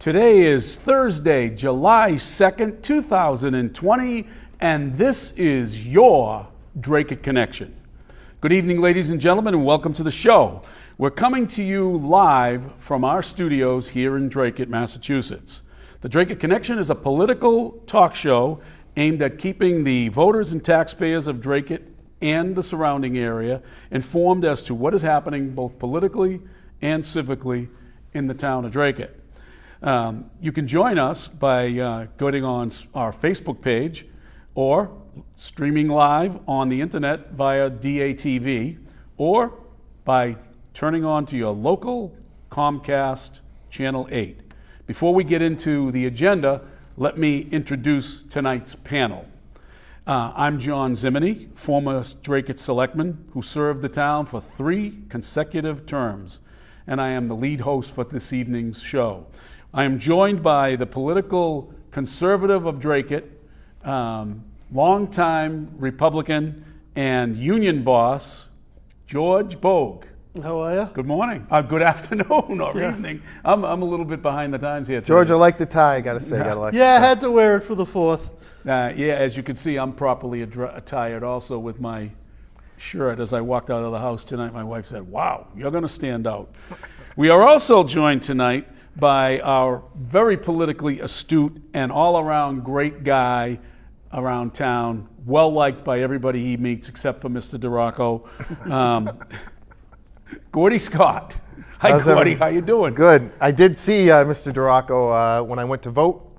Today is Thursday, July 2nd, 2020, and this is your Dracut Connection. Good evening, ladies and gentlemen, and welcome to the show. We're coming to you live from our studios here in Dracut, Massachusetts. The Dracut Connection is a political talk show aimed at keeping the voters and taxpayers of Dracut and the surrounding area informed as to what is happening both politically and civically in the town of Dracut. You can join us by going on our Facebook page or streaming live on the internet via DATV or by turning on to your local Comcast Channel 8. Before we get into the agenda, let me introduce tonight's panel. I'm John Zimini, former Dracut Selectman who served the town for 3 consecutive terms, and I am the lead host for this evening's show. I am joined by the political conservative of Dracut, longtime Republican and union boss, George Bogue. How are you? Good morning. Good afternoon or evening. I'm a little bit behind the times here today. George, I like the tie, I gotta say. I had to wear it for the 4th. As you can see, I'm properly attired also with my shirt. As I walked out of the house tonight, my wife said, "Wow, you're gonna stand out." We are also joined tonight by our very politically astute and all-around great guy around town, well-liked by everybody he meets except for Mr. Dracut, Gordy Scott. Hi, Gordy. How you doing? Good. I did see Mr. Dracut when I went to vote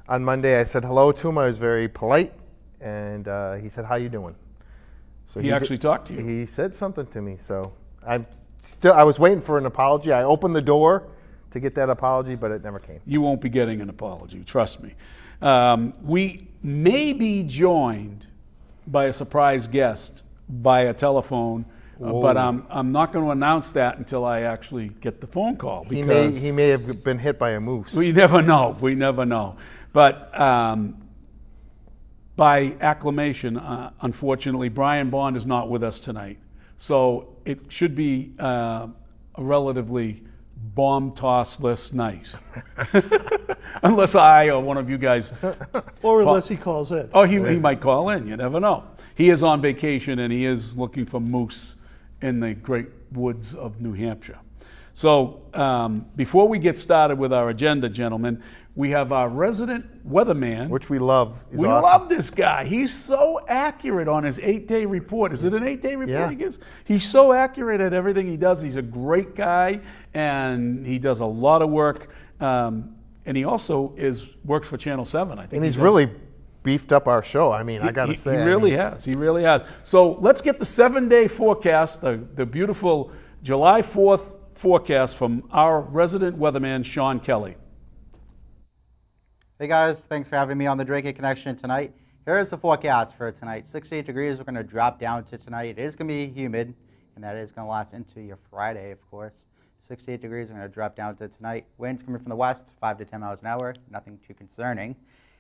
on Monday. I said hello to him. I was very polite, and he said, "How you doing?" So he actually talked to you? He said something to me, so I was waiting for an apology. I opened the door to get that apology, but it never came. You won't be getting an apology, trust me. We may be joined by a surprise guest via telephone, but I'm not going to announce that until I actually get the phone call. Because he may have been hit by a moose. We never know. We never know. But by acclamation, unfortunately, Brian Bond is not with us tonight. So it should be a relatively bomb-tossless night. Unless I or one of you guys... Or unless he calls in. Oh, he might call in. You never know. He is on vacation, and he is looking for moose in the great woods of New Hampshire. So before we get started with our agenda, gentlemen, we have our resident weatherman. Which we love. We love this guy. He's so accurate on his 8-day report. Is it an 8-day report he gives? He's so accurate at everything he does. He's a great guy, and he does a lot of work. And he also works for Channel 7, I think. And he's really beefed up our show. I mean, I got to say. He really has. He really has. So let's get the 7-day forecast, the beautiful July 4th forecast from our resident weatherman, Sean Kelly. Hey guys, thanks for having me on the Dracut Connection tonight. Here is the forecast for tonight. 68 degrees, we're going to drop down to tonight. It is going to be humid, and that is going to last into your Friday, of course. 68 degrees, we're going to drop down to tonight. Winds coming from the west, 5 to 10 miles an hour, nothing too concerning.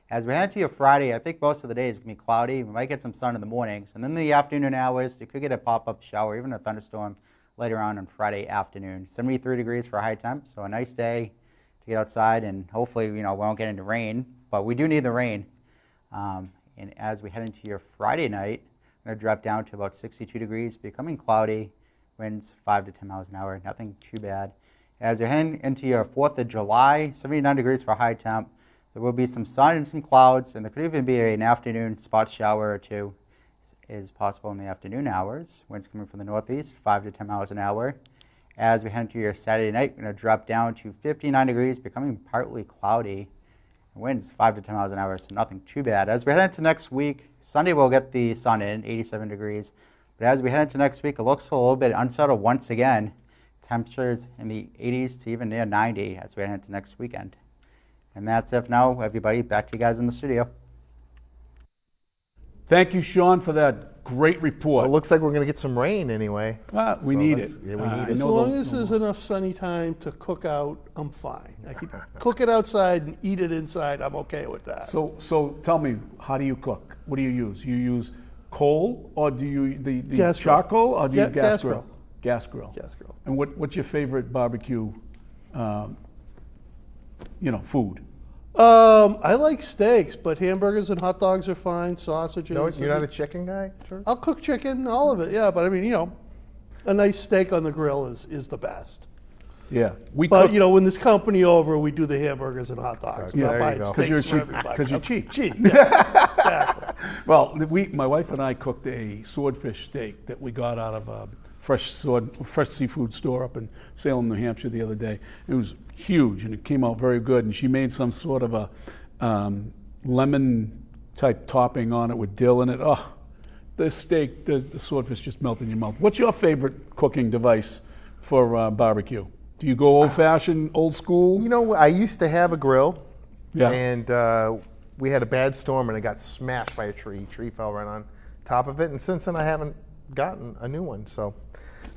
As we head into your Friday, I think most of the day is going to be cloudy. We might get some sun in the mornings, and then in the afternoon hours, you could get a pop-up shower, even a thunderstorm later on Friday afternoon. 73 degrees for a high temp, so a nice day to get outside, and hopefully, we won't get into rain, but we do need the rain. And as we head into your Friday night, we're going to drop down to about 62 degrees, becoming cloudy, winds 5 to 10 miles an hour, nothing too bad. As you're heading into your 4th of July, 79 degrees for a high temp. There will be some sun and some clouds, and there could even be an afternoon spot shower or two is possible in the afternoon hours. Winds coming from the northeast, 5 to 10 miles an hour. As we head into your Saturday night, we're going to drop down to 59 degrees, becoming partly cloudy. Winds 5 to 10 miles an hour, so nothing too bad. As we head into next week, Sunday we'll get the sun in, 87 degrees. But as we head into next week, it looks a little bit unsettled once again. Temperatures in the 80s to even near 90 as we head into next weekend. And that's it for now, everybody. Back to you guys in the studio. Thank you, Sean, for that great report. Well, it looks like we're going to get some rain anyway. We need it. Yeah, we need it. As long as there's enough sunny time to cook out, I'm fine. I can cook it outside and eat it inside. I'm okay with that. So tell me, how do you cook? What do you use? You use coal, or do you the Gas charcoal, grill. or do you Gas grill. Gas grill. Gas grill. And what's your favorite barbecue food? I like steaks, but hamburgers and hot dogs are fine. Sausages. No, you're not a chicken guy, George? I'll cook chicken, all of it. Yeah, but I mean, a nice steak on the grill is the best. Yeah, we But cook when there's company over, we do the hamburgers and hot dogs. Yeah, We're there not you buying go. because you're steaks for cheap. everybody. Because you're cheap. Cheap. Yeah, exactly. Well, my wife and I cooked a swordfish steak that we got out of a fresh seafood store up in Salem, New Hampshire the other day. It was huge and it came out very good. And she made some sort of a lemon type topping on it with dill in it. Oh, the steak, the swordfish just melted in your mouth. What's your favorite cooking device for barbecue? Do you go old fashioned, old school? I used to have a grill, Yeah. and we had a bad storm and it got smashed by a tree. Tree fell right on top of it, and since then I haven't gotten a new one. So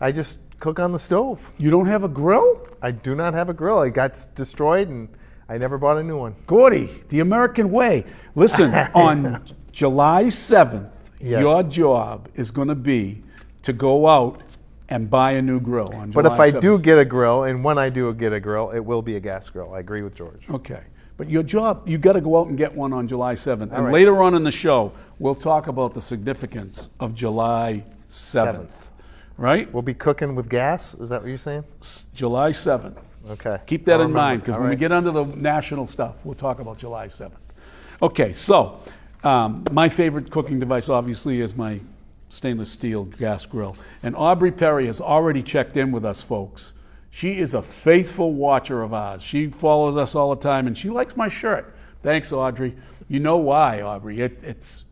I just cook on the stove. You don't have a grill? I do not have a grill. It got destroyed, and I never bought a new one. Gordy, the American way. Listen, on July 7th, Yes. your job is going to be to go out and buy a new grill on July But if I 7th. do get a grill, and when I do get a grill, it will be a gas grill. I agree with George. Okay. But your job, you got to go out and get one on July 7th. And right. later on in the show, we'll talk about the significance of July 7th. Right? We'll be cooking with gas. Is that what you're saying? July 7th. Okay. Keep that I'll in remember. mind, because All when we right. get under the national stuff, we'll talk about July 7th. Okay, so my favorite cooking device, obviously, is my stainless steel gas grill. And Aubrey Perry has already checked in with us, folks. She is a faithful watcher of ours. She follows us all the time, and she likes my shirt. Thanks, Audrey. You know why, Aubrey. It's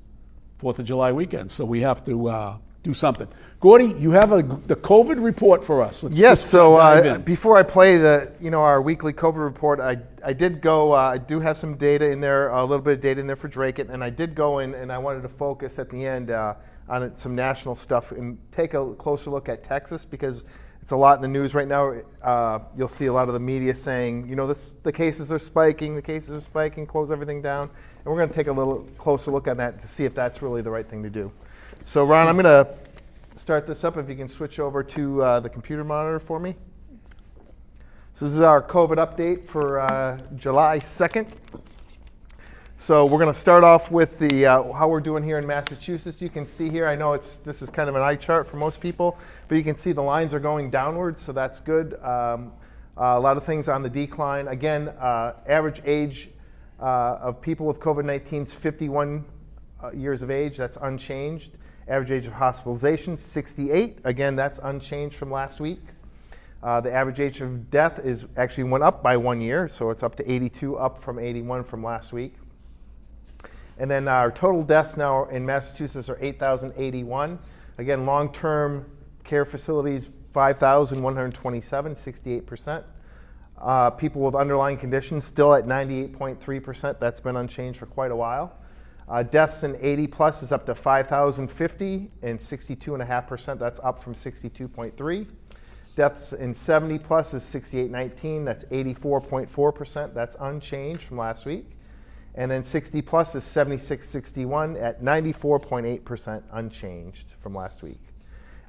4th of July weekend, so we have to do something. Gordy, you have the COVID report for us. Let's Yes. just So dive in. before I play our weekly COVID report, I did go. I do have some data in there, a little bit of data in there for Dracut, and I did go in and I wanted to focus at the end on some national stuff and take a closer look at Texas, because it's a lot in the news right now. You'll see a lot of the media saying, the cases are spiking, close everything down, and we're going to take a little closer look at that to see if that's really the right thing to do. So Ron, I'm going to start this up. If you can switch over to the computer monitor for me. So this is our COVID update for July 2nd. So we're going to start off with the how we're doing here in Massachusetts. You can see here, I know this is kind of an eye chart for most people, but you can see the lines are going downwards, so that's good. A lot of things on the decline. Again, average age of people with COVID-19 is 51 years of age. That's unchanged. Average age of hospitalization, 68. Again, that's unchanged from last week. The average age of death actually went up by 1 year, so it's up to 82, up from 81 from last week. And then our total deaths now in Massachusetts are 8,081. Again, long-term care facilities, 5,127, 68%. People with underlying conditions still at 98.3%. That's been unchanged for quite a while. Deaths in 80 plus is up to 5,050 and 62.5%. That's up from 62.3. Deaths in 70 plus is 6819. That's 84.4%. That's unchanged from last week. And then 60 plus is 7661 at 94.8%, unchanged from last week.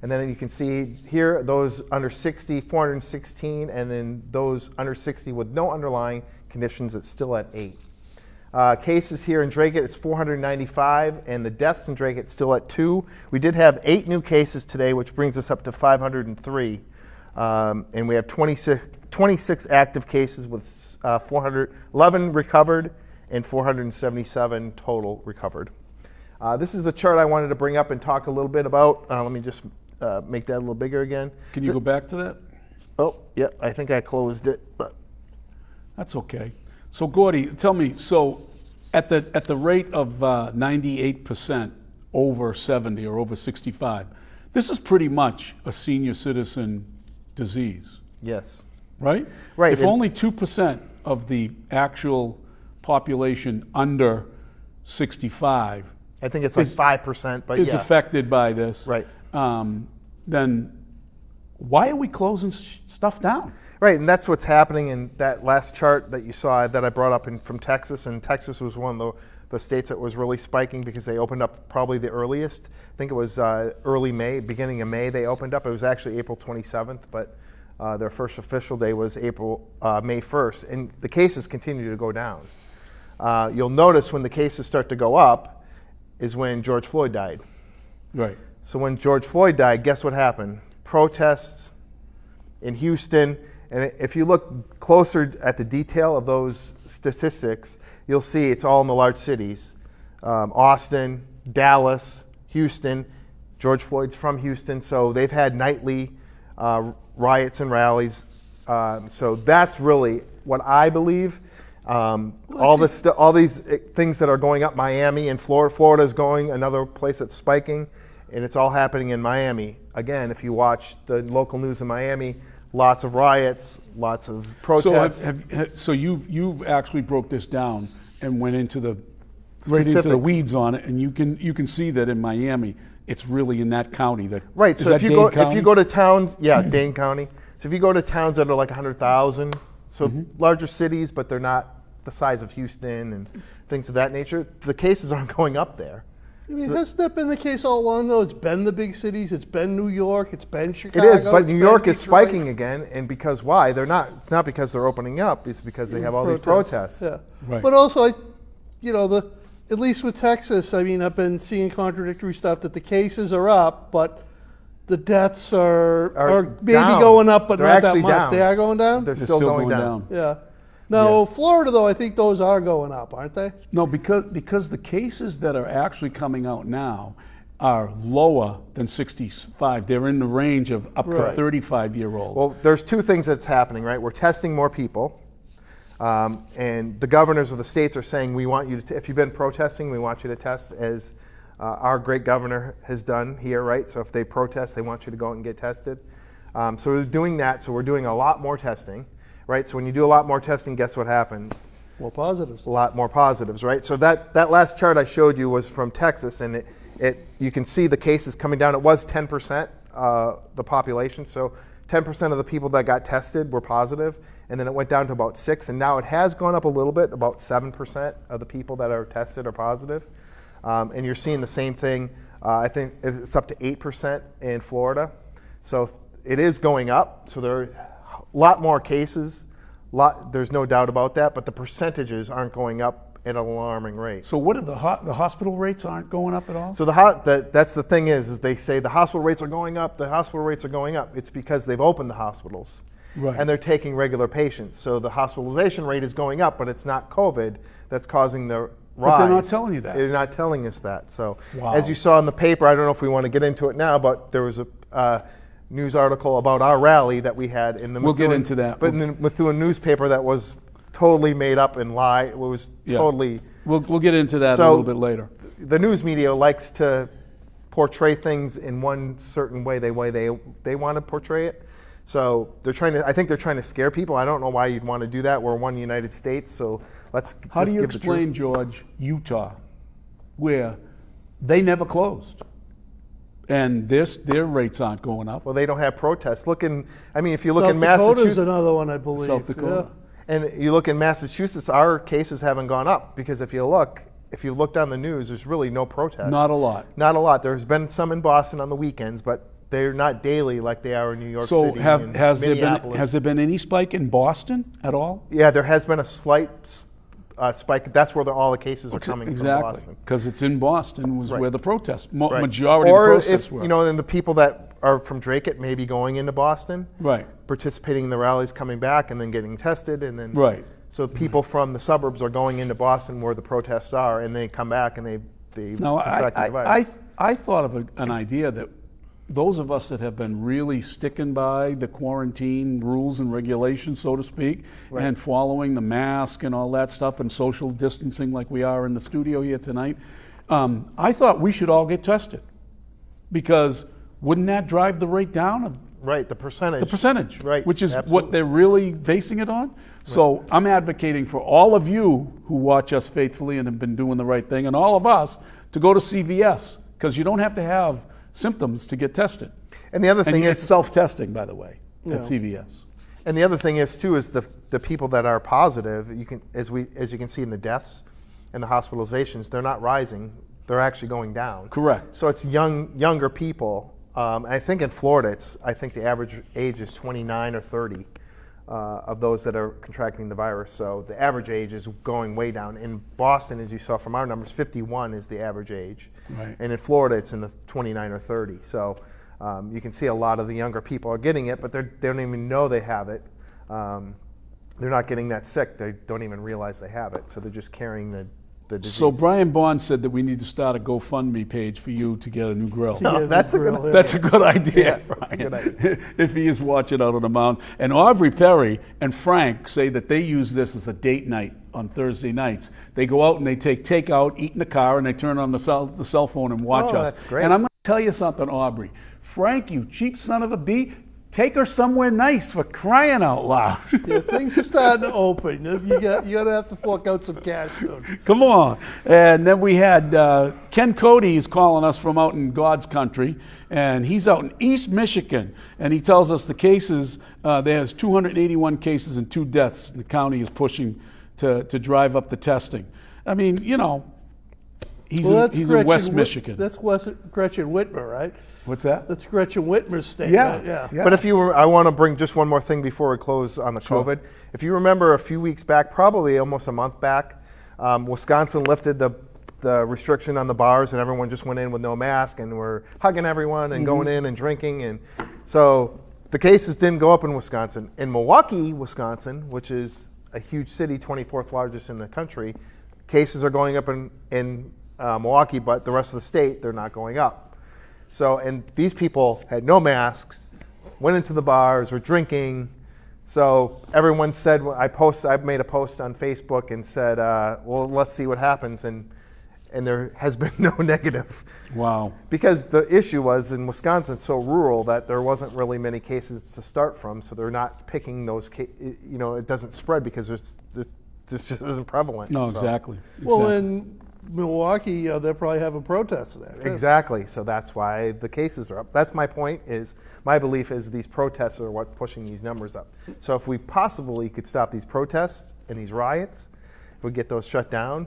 And then you can see here those under 60, 416, and then those under 60 with no underlying conditions, it's still at 8. Cases here in Dracut, it's 495, and the deaths in Dracut still at 2. We did have 8 new cases today, which brings us up to 503. And we have 26 active cases with 411 recovered and 477 total recovered. This is the chart I wanted to bring up and talk a little bit about. Let me just make that a little bigger again. Can you go back to that? Oh, yeah, I think I closed it, but That's okay. So Gordy, tell me, so at the rate of 98% over 70 or over 65, this is pretty much a senior citizen disease, yes. right? Right, If and- only 2% of the actual population under 65 I think it's like Is- 5%, but is yeah. affected by this, Right. Then why are we closing stuff down? Right, and that's what's happening in that last chart that you saw that I brought up from Texas. And Texas was one of the states that was really spiking because they opened up probably the earliest. I think it was early May, beginning of May they opened up. It was actually April 27th, but Their first official day was May 1st, and the cases continue to go down. You'll notice when the cases start to go up is when George Floyd died. Right. So when George Floyd died, guess what happened? Protests in Houston, and if you look closer at the detail of those statistics, you'll see it's all in the large cities. Austin, Dallas, Houston. George Floyd's from Houston, so they've had nightly riots and rallies. So that's really what I believe. All these things that are going up, Miami and Florida. Florida is going, another place that's spiking, and it's all happening in Miami. Again, if you watch the local news in Miami, lots of riots, lots of protests. So you've actually broke this down and went into the right into the Specifics. weeds on it, and you can see that in Miami, it's really in that county that Right. Is So that if you Dane go County? if you go to towns, Dane County. So if you go to towns that are like 100,000, so larger cities, but they're not the size of Houston and things of that nature, the cases aren't going up there. I mean, hasn't that been the case all along, though? It's been the big cities. It's been New York. It's been It Chicago. is, but it's New been York is Detroit. spiking again, and because why? They're not. It's not because they're opening up. It's because they have all these protests. Yeah, Right. but also, at least with Texas, I mean, I've been seeing contradictory stuff that the cases are up, but the deaths are maybe down. going up, but They're not that actually much. down. They are going down. They're They're still going down. Yeah. No, Florida though, I think those are going up, aren't they? No, because the cases that are actually coming out now are lower than 65. They're in the range of up to Right. 35-year-olds. Well, there's two things that's happening, right? We're testing more people, and the governors of the states are saying, we want you to, if you've been protesting, we want you to test, as our great governor has done here, right? So if they protest, they want you to go out and get tested. So we're doing that, so we're doing a lot more testing, right? So when you do a lot more testing, guess what happens? Well, positives. A lot more positives, right? So that last chart I showed you was from Texas, and you can see the cases coming down. It was 10% the population, so 10% of the people that got tested were positive, and then it went down to about 6%, and now it has gone up a little bit. About 7% of the people that are tested are positive, and you're seeing the same thing. I think it's up to 8% in Florida, so it is going up. So there are a lot more cases. There's no doubt about that, but the percentages aren't going up at an alarming rate. So what are the hospital rates aren't going up at all? So that's the thing is they say the hospital rates are going up, the hospital rates are going up. It's because they've opened the hospitals. Right. And they're taking regular patients. So the hospitalization rate is going up, but it's not COVID that's causing the rise. But they're not telling you that. They're not telling us that. So Wow. as you saw in the paper, I don't know if we want to get into it now, but there was a news article about our rally that we had in the We'll get Methuen- into that. But in the Methuen newspaper that was totally made up and lie. It was Yeah. totally... We'll get into that a So- little bit later. The news media likes to portray things in one certain way they want to portray it. So I think they're trying to scare people. I don't know why you'd want to do that. We're one United States, so let's How just do you give the truth. explain, George, Utah, where they never closed, and their rates aren't going up? Well, they don't have protests. If you look South in Dakota's Massachusetts, another one, I believe. South Dakota. and you look in Massachusetts, our cases haven't gone up because if you look on the news, there's really no protest. Not a lot. Not a lot. There's been some in Boston on the weekends, but they're not daily like they are in New York So City and has Minneapolis. there been any spike in Boston at all? Yeah, there has been a slight spike. That's where all the cases are coming from Exactly, Boston. because it's in Boston was Right. where the protests, Right. majority or of the protests if, were. and the people that are from Dracut may be going into Boston, Right. participating in the rallies, coming back, and then getting tested, and then Right. So people from the suburbs are going into Boston where the protests are, and they come back and they Now, contract the virus. I thought of an idea that those of us that have been really sticking by the quarantine rules and regulations, so to speak, and following the mask and all that stuff and social distancing like we are in the studio here tonight, I thought we should all get tested, because wouldn't that drive the rate down? Right, the percentage. Right, which is absolutely. what they're really basing it on. So I'm advocating for all of you who watch us faithfully and have been doing the right thing, and all of us to go to CVS, because you don't have to have symptoms to get tested. And the other thing it's is, self-testing, by the way, Yeah. at CVS. and the other thing is too, is the people that are positive. You can, as you can see in the deaths and the hospitalizations, they're not rising; they're actually going down. Correct. So it's younger people I think in Florida, I think the average age is 29 or 30 of those that are contracting the virus. So the average age is going way down. In Boston, as you saw from our numbers, 51 is the average age. Right. And in Florida, it's in the 29 or 30. So you can see a lot of the younger people are getting it, but they don't even know they have it. They're not getting that sick. They don't even realize they have it. So they're just carrying the disease. So Brian Bond said that we need to start a GoFundMe page for you to get a new grill. Yeah, that's a good- grill, yeah. That's a good idea, Yeah, Brian. that's a good idea. If he is watching out on the mound. And Aubrey Perry and Frank say that they use this as a date night on Thursday nights. They go out and they take takeout, eat in the car, and they turn on the cell phone and watch Oh, us. that's great. And I'm going to tell you something, Aubrey. Frank, you cheap son of a bee, take her somewhere nice, for crying out loud. Yeah, things are starting to open. You gotta have to fork out some cash soon. Come on. And then we had Ken Cody is calling us from out in God's country, and he's out in East Michigan, and he tells us the cases, there's 281 cases and 2 deaths. The county is pushing to drive up the testing. I mean, you know, he's in West Michigan. That's Gretchen Whitmer, right? What's that? That's Gretchen Whitmer's statement. Yeah. But if you were, I want to bring just one more thing before we close on the Sure. COVID. If you remember a few weeks back, probably almost a month back, Wisconsin lifted the restriction on the bars, and everyone just went in with no mask, and we're hugging everyone and going in and drinking. And so the cases didn't go up in Wisconsin. In Milwaukee, Wisconsin, which is a huge city, 24th largest in the country, cases are going up in Milwaukee, but the rest of the state, they're not going up. So, and these people had no masks, went into the bars, were drinking. So everyone said, I made a post on Facebook and said, well, let's see what happens. And there has been no negative. Wow. Because the issue was in Wisconsin, it's so rural that there wasn't really many cases to start from. So they're not picking those, it doesn't spread because this just isn't prevalent. No, So- exactly. Well, in Milwaukee, they're probably having protests there. too. Exactly. So that's why the cases are up. That's my point. My belief is these protests are what pushing these numbers up. So if we possibly could stop these protests and these riots, if we get those shut down.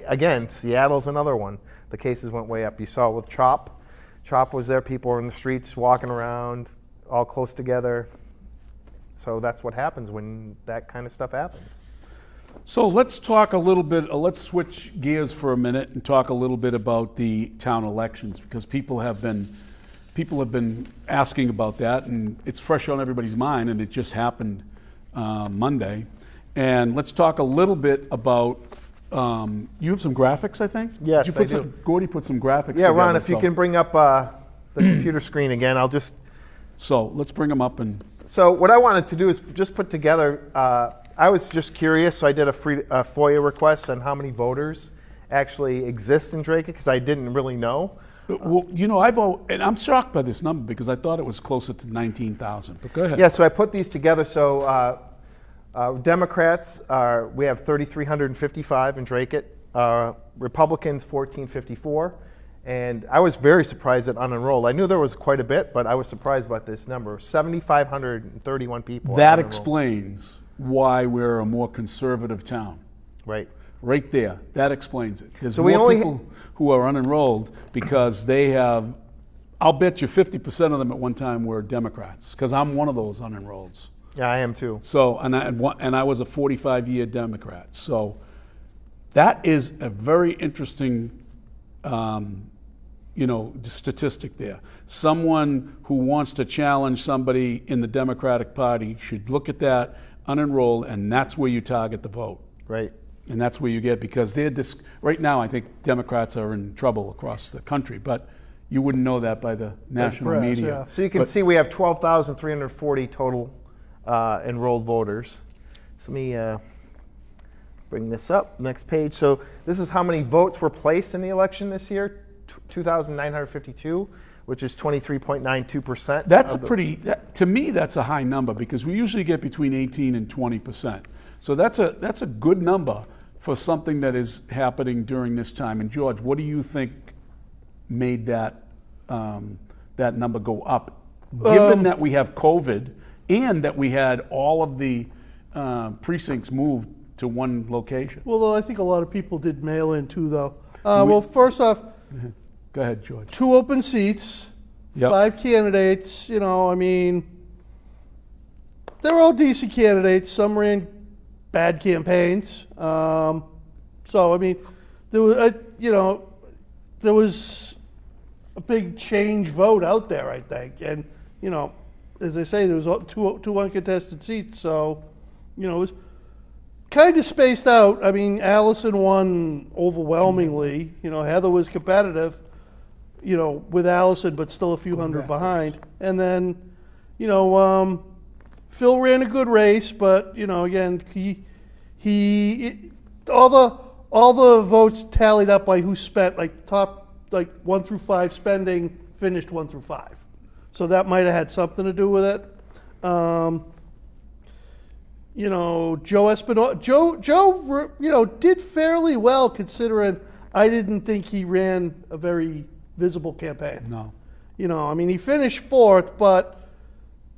Again, Seattle's another one. The cases went way up. You saw it with CHOP. CHOP was there. People were in the streets walking around, all close together. So that's what happens when that kind of stuff happens. So let's talk a little bit, let's switch gears for a minute and talk a little bit about the town elections, because people have been asking about that, and it's fresh on everybody's mind, and it just happened Monday. And let's talk a little bit about, you have some graphics, I think? Yes, Did you put I do. Gordy put some graphics Yeah, together. Ron, if you so- can bring up the computer screen again, I'll just. So let's bring them up and, So what I wanted to do is just put together, I was just curious, so I did a FOIA request on how many voters actually exist in Dracut, because I didn't really know. well, you know, and I'm shocked by this number because I thought it was closer to 19,000, but go ahead. Yeah, so I put these together. So Democrats, we have 3,355 in Dracut. Republicans, 1,454. And I was very surprised at unenrolled. I knew there was quite a bit, but I was surprised about this number. 7,531 people. That unenrolled. explains why we're a more conservative town. Right. Right there. That explains it. There's So we more only people who are unenrolled because they have, I'll bet you 50% of them at one time were Democrats, because I'm one of those unenrolleds. Yeah, I am too. So, and I was a 45-year Democrat. So that is a very interesting statistic there. Someone who wants to challenge somebody in the Democratic Party should look at that, unenrolled, and that's where you target the vote. Right. And that's where you get, because right now I think Democrats are in trouble across the country, but you wouldn't know that by the national press, media. yeah. So you can see we have 12,340 total enrolled voters. So let me bring this up. Next page. So this is how many votes were placed in the election this year, 2,952, which is 23.92%. That's to me, that's a high number, because we usually get between 18 and 20%. So that's a good number for something that is happening during this time. And George, what do you think made that number go up, given that we have COVID and that we had all of the precincts moved to one location? Well, I think a lot of people did mail in too, though. Well, first off, Go ahead, George. 2 open seats Yep. 5 candidates, you know, I mean, they're all decent candidates. Some ran bad campaigns. So, I mean, there was a big change vote out there, I think. And, you know, as I say, there was two uncontested seats. So, you know, it was kind of spaced out. I mean, Allison won overwhelmingly. You know, Heather was competitive, you know, with Allison, but still a few hundred behind. And then, you know, Phil ran a good race, but, you know, again, all the votes tallied up by who spent, like top, like 1 through 5 spending finished 1 through 5. So that might have had something to do with it. You know, Joe Espinola, you know, did fairly well considering I didn't think he ran a very visible campaign. No. You know, I mean, he finished 4th, but,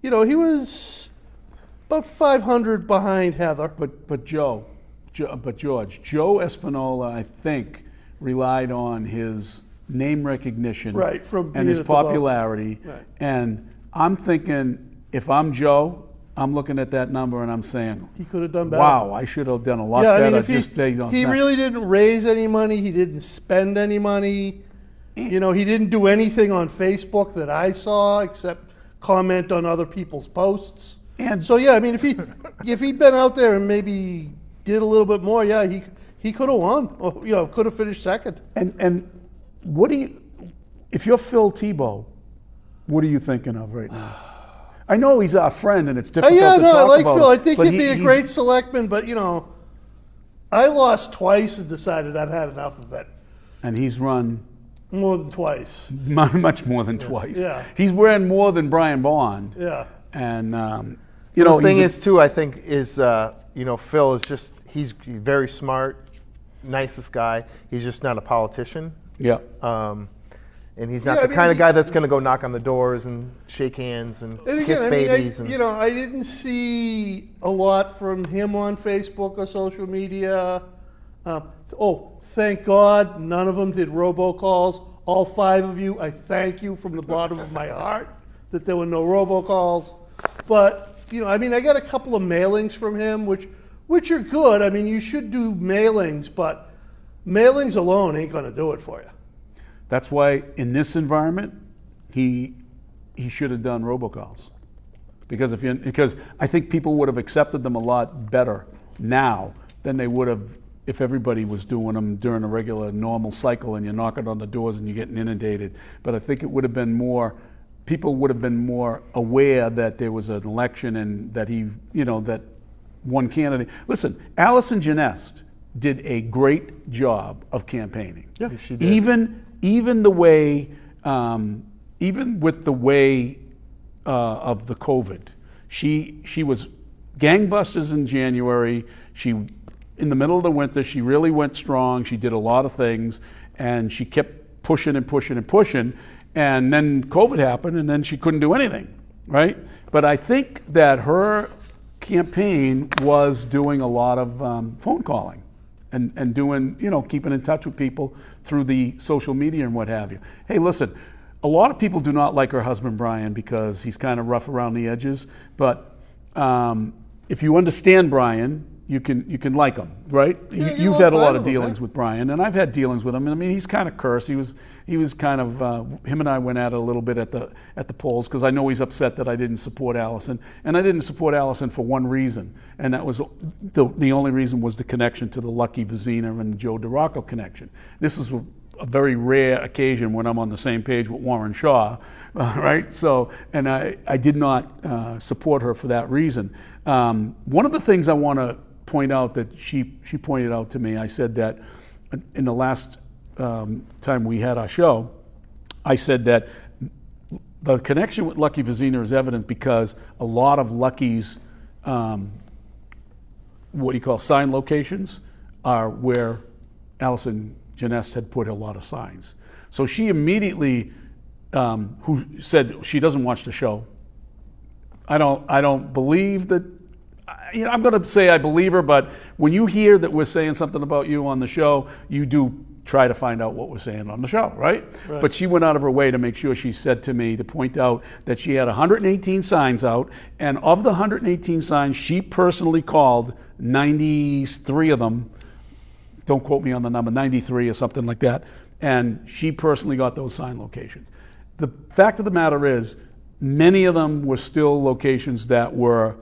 you know, he was about 500 behind Heather. But George, Joe Espinola, I think, relied on his name recognition, Right, from and being his at the vote. popularity. Right. And I'm thinking, if I'm Joe, I'm looking at that number and I'm saying, He could have done better. wow, I should have done a lot Yeah, I better. mean, if just based on he that. really didn't raise any money, he didn't spend any money. You know, he didn't do anything on Facebook that I saw except comment on other people's posts. And So yeah, I mean, if he'd been out there and maybe did a little bit more, yeah, he could have won. Or, you know, could have finished 2nd. And what do you, if you're Phil Tebow, what are you thinking of right now? I know he's our friend and it's difficult Yeah, to no, I talk like about. Phil. I think but he'd be a he's- great selectman, but you know, I lost twice and decided I'd had enough of it. And he's run More than twice. much more than twice. Yeah. He's wearing more than Brian Bond. Yeah. And, you know, the thing he's is, too, I think, is, you know, Phil is just, he's very smart, nicest guy. He's just not a politician. yeah. And he's not Yeah, I the mean, kind of guy that's going to go knock on the doors and shake hands and And kiss again, I mean, babies. you know, I didn't see a lot from him on Facebook or social media. Thank God none of them did robocalls. All 5 of you, I thank you from the bottom of my heart that there were no robocalls. But, you know, I mean, I got a couple of mailings from him, which are good. I mean, you should do mailings, but mailings alone ain't going to do it for you. That's why in this environment, he should have done robocalls. Because I think people would have accepted them a lot better now than they would have if everybody was doing them during a regular normal cycle and you're knocking on the doors and you're getting inundated. But I think it would have been more, people would have been more aware that there was an election and that that one candidate. Listen, Allison Janest did a great job of campaigning. Yeah, she did. Even the way, even with the way of the COVID, she was gangbusters in January. In the middle of the winter, she really went strong. She did a lot of things, and she kept pushing and pushing and pushing. And then COVID happened, and then she couldn't do anything, right? But I think that her campaign was doing a lot of phone calling and doing, keeping in touch with people through the social media and what have you. Hey, listen, a lot of people do not like her husband, Brian, because he's kind of rough around the edges. But if you understand Brian, you can like him, right? Yeah, You've you're had a fine lot with of him, dealings man. with Brian, and I've had dealings with him. I mean, he's kind of cursed. He was kind of him and I went at it a little bit at the polls because I know he's upset that I didn't support Allison, and I didn't support Allison for one reason, and that was the only reason was the connection to the Lucky Vizina and the Joe Dracut connection. This is a very rare occasion when I'm on the same page with Warren Shaw, right? So, and I did not support her for that reason. One of the things I want to point out that she pointed out to me, I said that in the last time we had our show, I said that the connection with Lucky Vizina is evident because a lot of Lucky's what you call sign locations are where Allison Janest had put a lot of signs. So she immediately, who said she doesn't watch the show. I don't believe that. I'm going to say I believe her, but when you hear that we're saying something about you on the show, you do try to find out what we're saying on the show, right? Right. But she went out of her way to make sure. She said to me to point out that she had 118 signs out, and of the 118 signs, she personally called 93 of them. Don't quote me on the number, 93 or something like that. And she personally got those sign locations. The fact of the matter is, many of them were still locations that were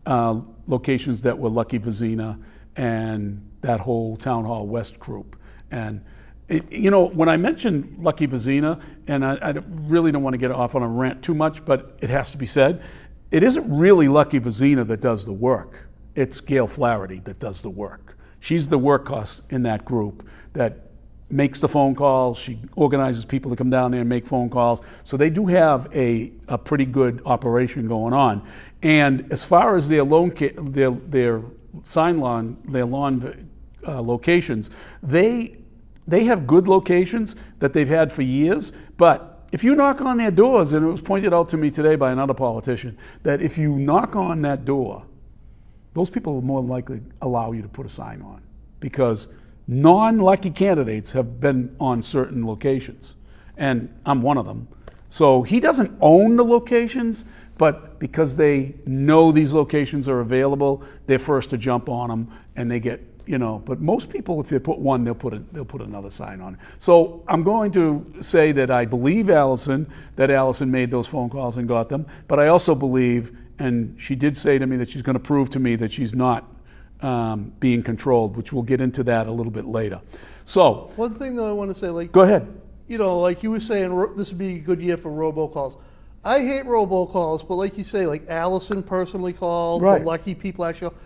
Lucky Vizina and that whole Town Hall West group. And when I mentioned Lucky Vizina, and I really don't want to get off on a rant too much, but it has to be said, it isn't really Lucky Vizina that does the work. It's Gail Flaherty that does the work. She's the workhorse in that group that makes the phone calls. She organizes people to come down there and make phone calls. So they do have a pretty good operation going on. And as far as their lawn locations, they have good locations that they've had for years. But if you knock on their doors, and it was pointed out to me today by another politician, that if you knock on that door, those people will more than likely allow you to put a sign on, because non-lucky candidates have been on certain locations, and I'm one of them. So he doesn't own the locations, but because they know these locations are available, they're first to jump on them, and they get, but most people, if they put one, they'll put another sign on it. So I'm going to say that I believe Allison made those phone calls and got them, but I also believe, and she did say to me that she's going to prove to me that she's not being controlled, which we'll get into that a little bit later. So One thing that I want to say, go ahead. Like you were saying, this would be a good year for robocalls. I hate robocalls, but like you say, like Allison personally called, Right. the lucky people actually called.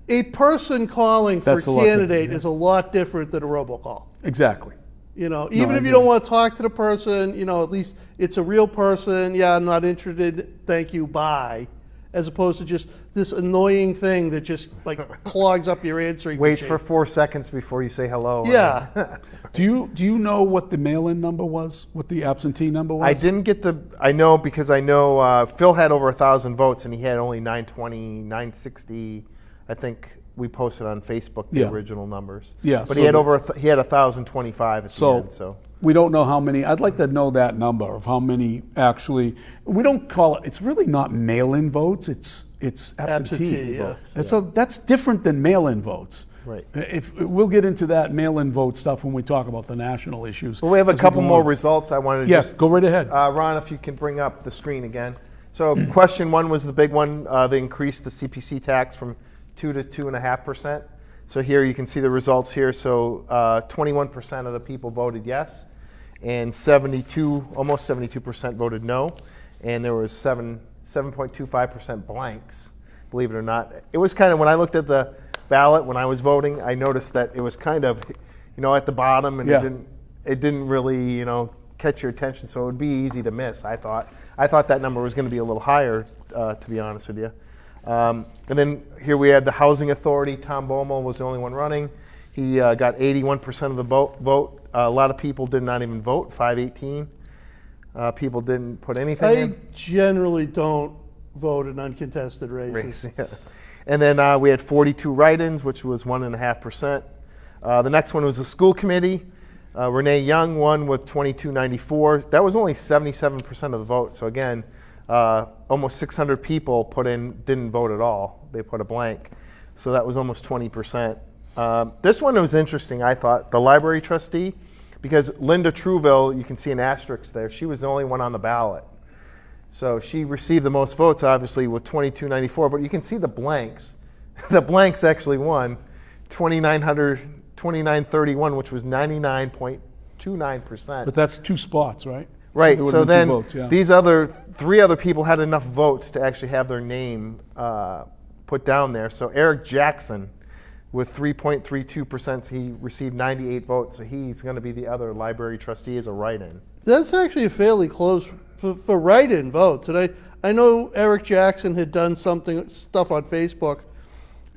A person calling for That's a a lot different, candidate yeah. is a lot different than a robocall. Exactly. Even I if you agree. don't want to talk to the person, at least it's a real person. Yeah, I'm not interested. Thank you. Bye. As opposed to just this annoying thing that just clogs up your answering Waits machine. for 4 seconds before you say hello. Yeah. Do you know what the mail-in number was? What the absentee number was? I didn't get I know because I know Phil had over 1,000 votes and he had only 920, 960. I think we posted on Facebook the Yeah. original numbers. Yeah, But so he had the- he had 1,025 at the end. So we don't know how many. I'd like to know that number of how many actually. We don't call it. It's really not mail-in votes. It's absentee Absentee, yeah. votes. And so that's different than mail-in votes. Right. If we'll get into that mail-in vote stuff when we talk about the national issues. well, we have a as couple go more on. results I wanted to Yeah, just go right ahead. Ron, if you can bring up the screen again. So question one was the big one. They increased the CPC tax from 2 to 2.5%. So here you can see the results here. So 21% of the people voted yes, and almost 72% voted no, and there was 7.25% blanks. Believe it or not, it was kind of, when I looked at the ballot when I was voting, I noticed that it was kind of, at the bottom, and Yeah. it didn't really, catch your attention. So it would be easy to miss. I thought that number was going to be a little higher, to be honest with you. And then here we had the Housing Authority. Tom Bommel was the only one running. He got 81% of the vote. A lot of people did not even vote, 518. People didn't put anything I in. generally don't vote in uncontested races. Yeah. And then we had 42 write-ins, which was 1.5%. The next one was the school committee. Renee Young won with 2294. That was only 77% of the vote. So again, almost 600 people didn't vote at all. They put a blank. So that was almost 20%. This one was interesting, I thought. The library trustee, because Linda Truville, you can see an asterisk there, she was the only one on the ballot. So she received the most votes, obviously, with 2294, but you can see the blanks. The blanks actually won 2931, which was 99.29%. But that's 2 spots, right? Right. It would've So been then 2 votes, yeah. these three other people had enough votes to actually have their name put down there. So Eric Jackson, with 3.32%, he received 98 votes. So he's going to be the other library trustee as a write-in. That's actually fairly close for write-in votes. And I know Eric Jackson had done stuff on Facebook.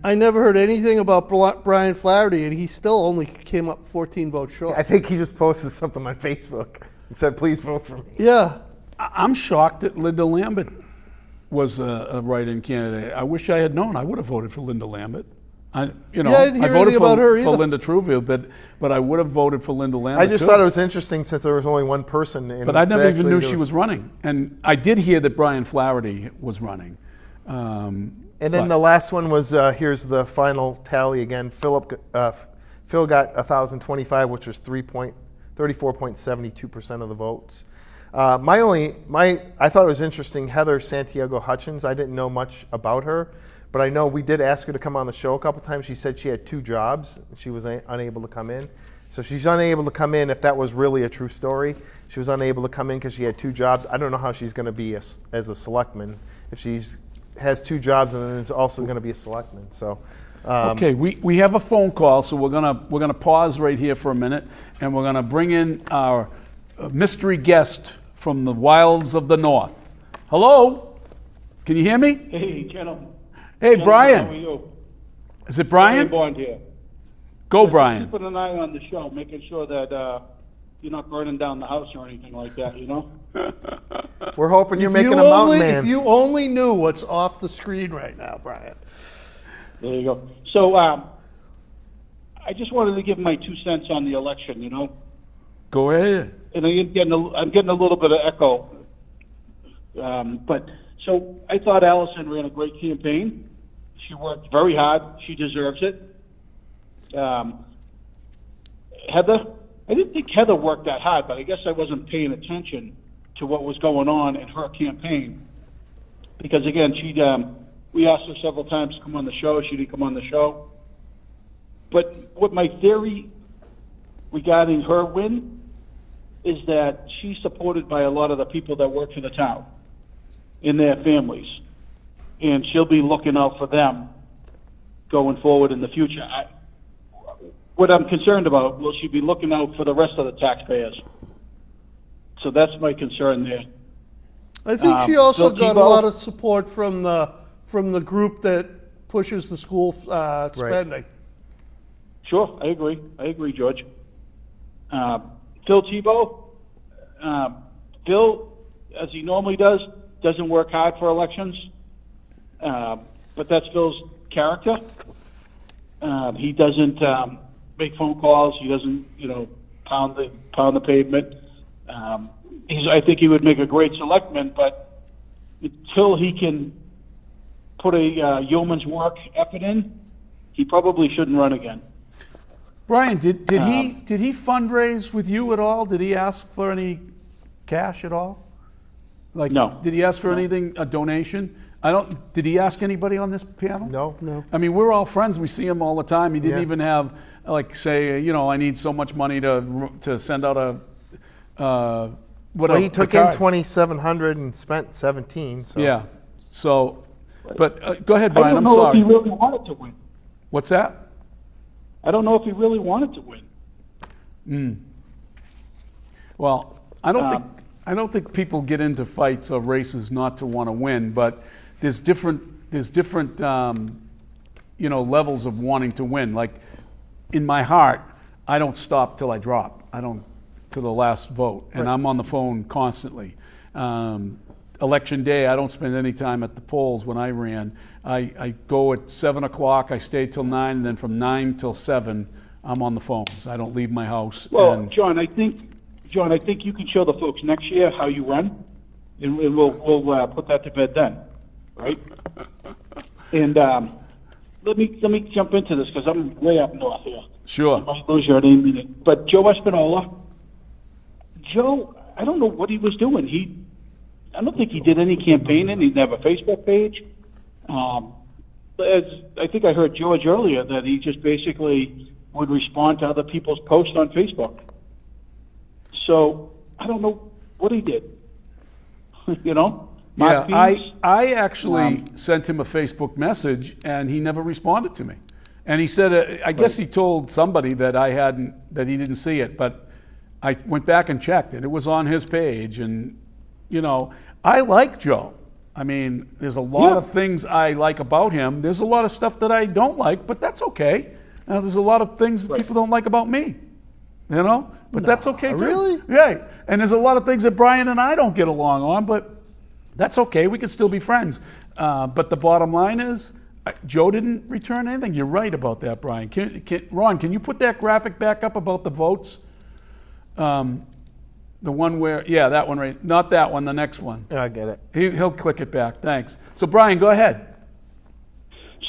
I never heard anything about Brian Flaherty, and he still only came up 14 votes short. I think he just posted something on Facebook and said, "Please vote for me." Yeah. I'm shocked that Linda Lambert was a write-in candidate. I wish I had known. I would have voted for Linda Lambert. I Yeah, I didn't hear voted anything about her for either. Linda Trouville, but I would have voted for Linda Lambert. I just too. thought it was interesting since there was only one person. And But I never they even actually- knew there she was running. And I did hear that Brian Flaherty was running. And then but- the last one was, here's the final tally again. Phil got 1,025, which was 34.72% of the votes. I thought it was interesting, Heather Santiago Hutchins, I didn't know much about her, but I know we did ask her to come on the show a couple times. She said she had 2 jobs. She was unable to come in. So she's unable to come in if that was really a true story. She was unable to come in because she had 2 jobs. I don't know how she's going to be as a selectman if she's has 2 jobs and then is also going to be a selectman. So. Okay, we have a phone call, so we're gonna pause right here for a minute, and we're gonna bring in our mystery guest from the wilds of the north. Hello, can you hear me? Hey, gentlemen. Hey, Gentlemen, Brian. How are you? Is it Brian? Bond here. Go, Brian. Keeping an eye on the show, making sure that you're not burning down the house or anything like that, you know? We're hoping you're If making you a mountain only, man. If you only knew what's off the screen right now, Brian. There you go. So I just wanted to give my 2 cents on the election, you know? Go ahead. And I'm getting a little bit of echo. But so I thought Allison ran a great campaign. She worked very hard. She deserves it. Heather, I didn't think Heather worked that hard, but I guess I wasn't paying attention to what was going on in her campaign. Because again, we asked her several times to come on the show. She didn't come on the show. But what my theory regarding her win is that she's supported by a lot of the people that work for the town and their families. And she'll be looking out for them going forward in the future. What I'm concerned about, will she be looking out for the rest of the taxpayers? So that's my concern there. I think she also Bill got a Tebow? lot of support from the group that pushes the school spending. Sure, I agree. I agree, George. Phil Tebow, Phil, as he normally does, doesn't work hard for elections, but that's Phil's character. He doesn't make phone calls. He doesn't, pound the pavement. I think he would make a great selectman, but until he can put a yeoman's work effort in, he probably shouldn't run again. Brian, did he fundraise with you at all? Did he ask for any cash at all? Like, No. Did he ask for anything, a donation? Did he ask anybody on this panel? No. I mean, we're all friends. We see him all the time. He didn't Yeah. even have, say, I need so much money to send out a, whatever. Well, he took the in cards. 2,700 and spent 17. So. Yeah. So, but go ahead, I Brian. don't I'm know sorry. if he really wanted to win. What's that? I don't know if he really wanted to win. Well, I don't think people get into fights or races not to want to win, but there's different levels of wanting to win. Like in my heart, I don't stop till I drop. I don't to the last vote, and I'm on the phone constantly. Election day, I don't spend any time at the polls. When I ran, I go at 7 o'clock. I stay till 9, and then from 9 till 7, I'm on the phones. I don't leave my house. Well, and John, I think you can show the folks next year how you run, and we'll put that to bed then, right? And let me jump into this because I'm way up north here. sure. I might lose you in a minute. But Joe Espinola, I don't know what he was doing. I don't think he did any campaigning. He didn't have a Facebook page. As I think I heard George earlier that he just basically would respond to other people's posts on Facebook. So I don't know what he did. Mark Yeah, Pease, I actually sent him a Facebook message, and he never responded to me. And he said, I guess he told somebody that that he didn't see it, but I went back and checked, and it was on his page. And I like Joe. I mean, there's a lot of things I like about him. There's a lot of stuff that I don't like, but that's okay. There's a lot of things that people don't like about me, but that's okay too. Really? Right. And there's a lot of things that Brian and I don't get along on, but that's okay. We can still be friends. But the bottom line is, Joe didn't return anything. You're right about that, Brian. Ron, can you put that graphic back up about the votes? The one where, yeah, that one right, not that one, the next one. Yeah, I get it. He'll click it back. Thanks. So Brian, go ahead.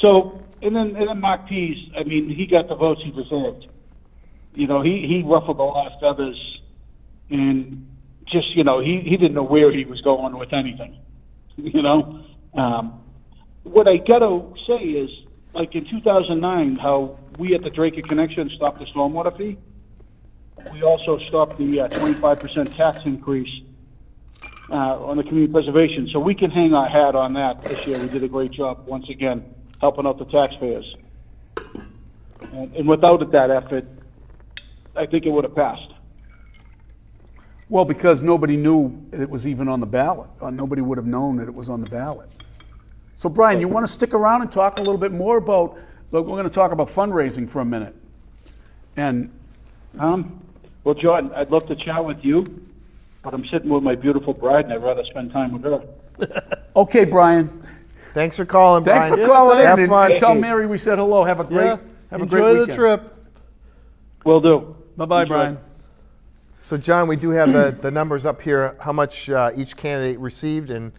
So, and then Mark Pease, I mean, he got the votes he deserved. You know, he ruffled the last feathers, and just, you know, he didn't know where he was going with anything. You know, what I gotta say is, like in 2009, how we at the Dracut Connection stopped the stormwater fee. We also stopped the 25% tax increase on the community preservation. So we can hang our hat on that this year. We did a great job, once again, helping out the taxpayers. And without that effort, I think it would have passed. Well, because nobody knew it was even on the ballot, or nobody would have known that it was on the ballot. So Brian, you want to stick around and talk a little bit more about, look, we're going to talk about fundraising for a minute. And well, Jordan, I'd love to chat with you, but I'm sitting with my beautiful bride, and I'd rather spend time with her. okay, Brian. Thanks for calling, Brian. Thanks for calling in. Have And fun. tell Mary we said hello. Have a great, Yeah. have a Enjoy great the weekend. trip. Will do. Bye-bye, Enjoy. Brian. So, John, we do have the numbers up here, how much each candidate received and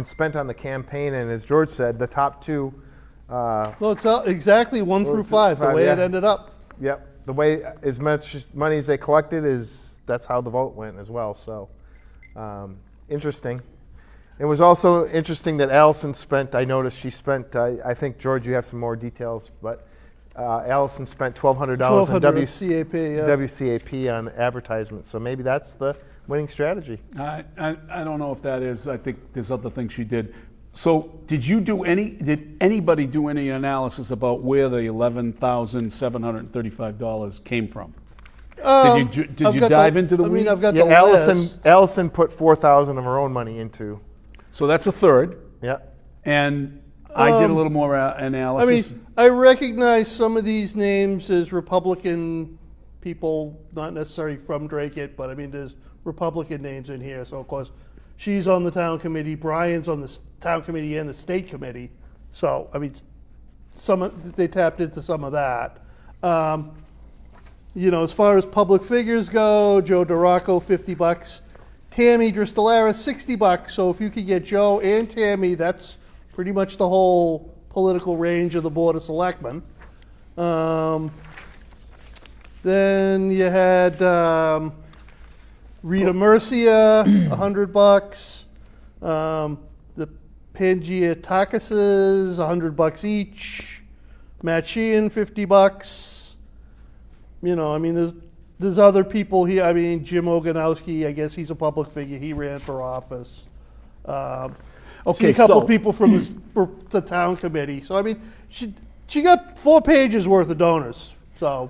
spent on the campaign. And as George said, the top two, Well, it's exactly 1 through 5, the way it yeah. ended up. yep, the way as much money as they collected that's how the vote went as well. So, interesting. It was also interesting that Allison spent, I noticed she spent, I think, George, you have some more details, but Allison spent $1,200 on CAP, yeah. WCAP on advertisements. So maybe that's the winning strategy. I don't know if that is. I think there's other things she did. So did anybody do any analysis about where the $11,735 came from? Did you dive into the weeds? I mean, I've got Yeah, the list. Allison put $4,000 of her own money into. So that's a third. Yeah. And I did a little more analysis. I mean, I recognize some of these names as Republican people, not necessarily from Dracut, but I mean, there's Republican names in here. So, of course, she's on the town committee, Brian's on the town committee and the state committee. So, I mean, they tapped into some of that. You know, as far as public figures go, Joe Duraco, $50. Tammy Dristelera, $60. So if you could get Joe and Tammy, that's pretty much the whole political range of the Board of Selectmen. Then you had Rita Murcia, $100. The Pangiotakases, $100 each. Matt Sheehan, $50. You know, I mean, there's other people here. I mean, Jim Oganowski, I guess he's a public figure. He ran for office. See a couple people from the town committee. So I mean, she got 4 pages worth of donors. So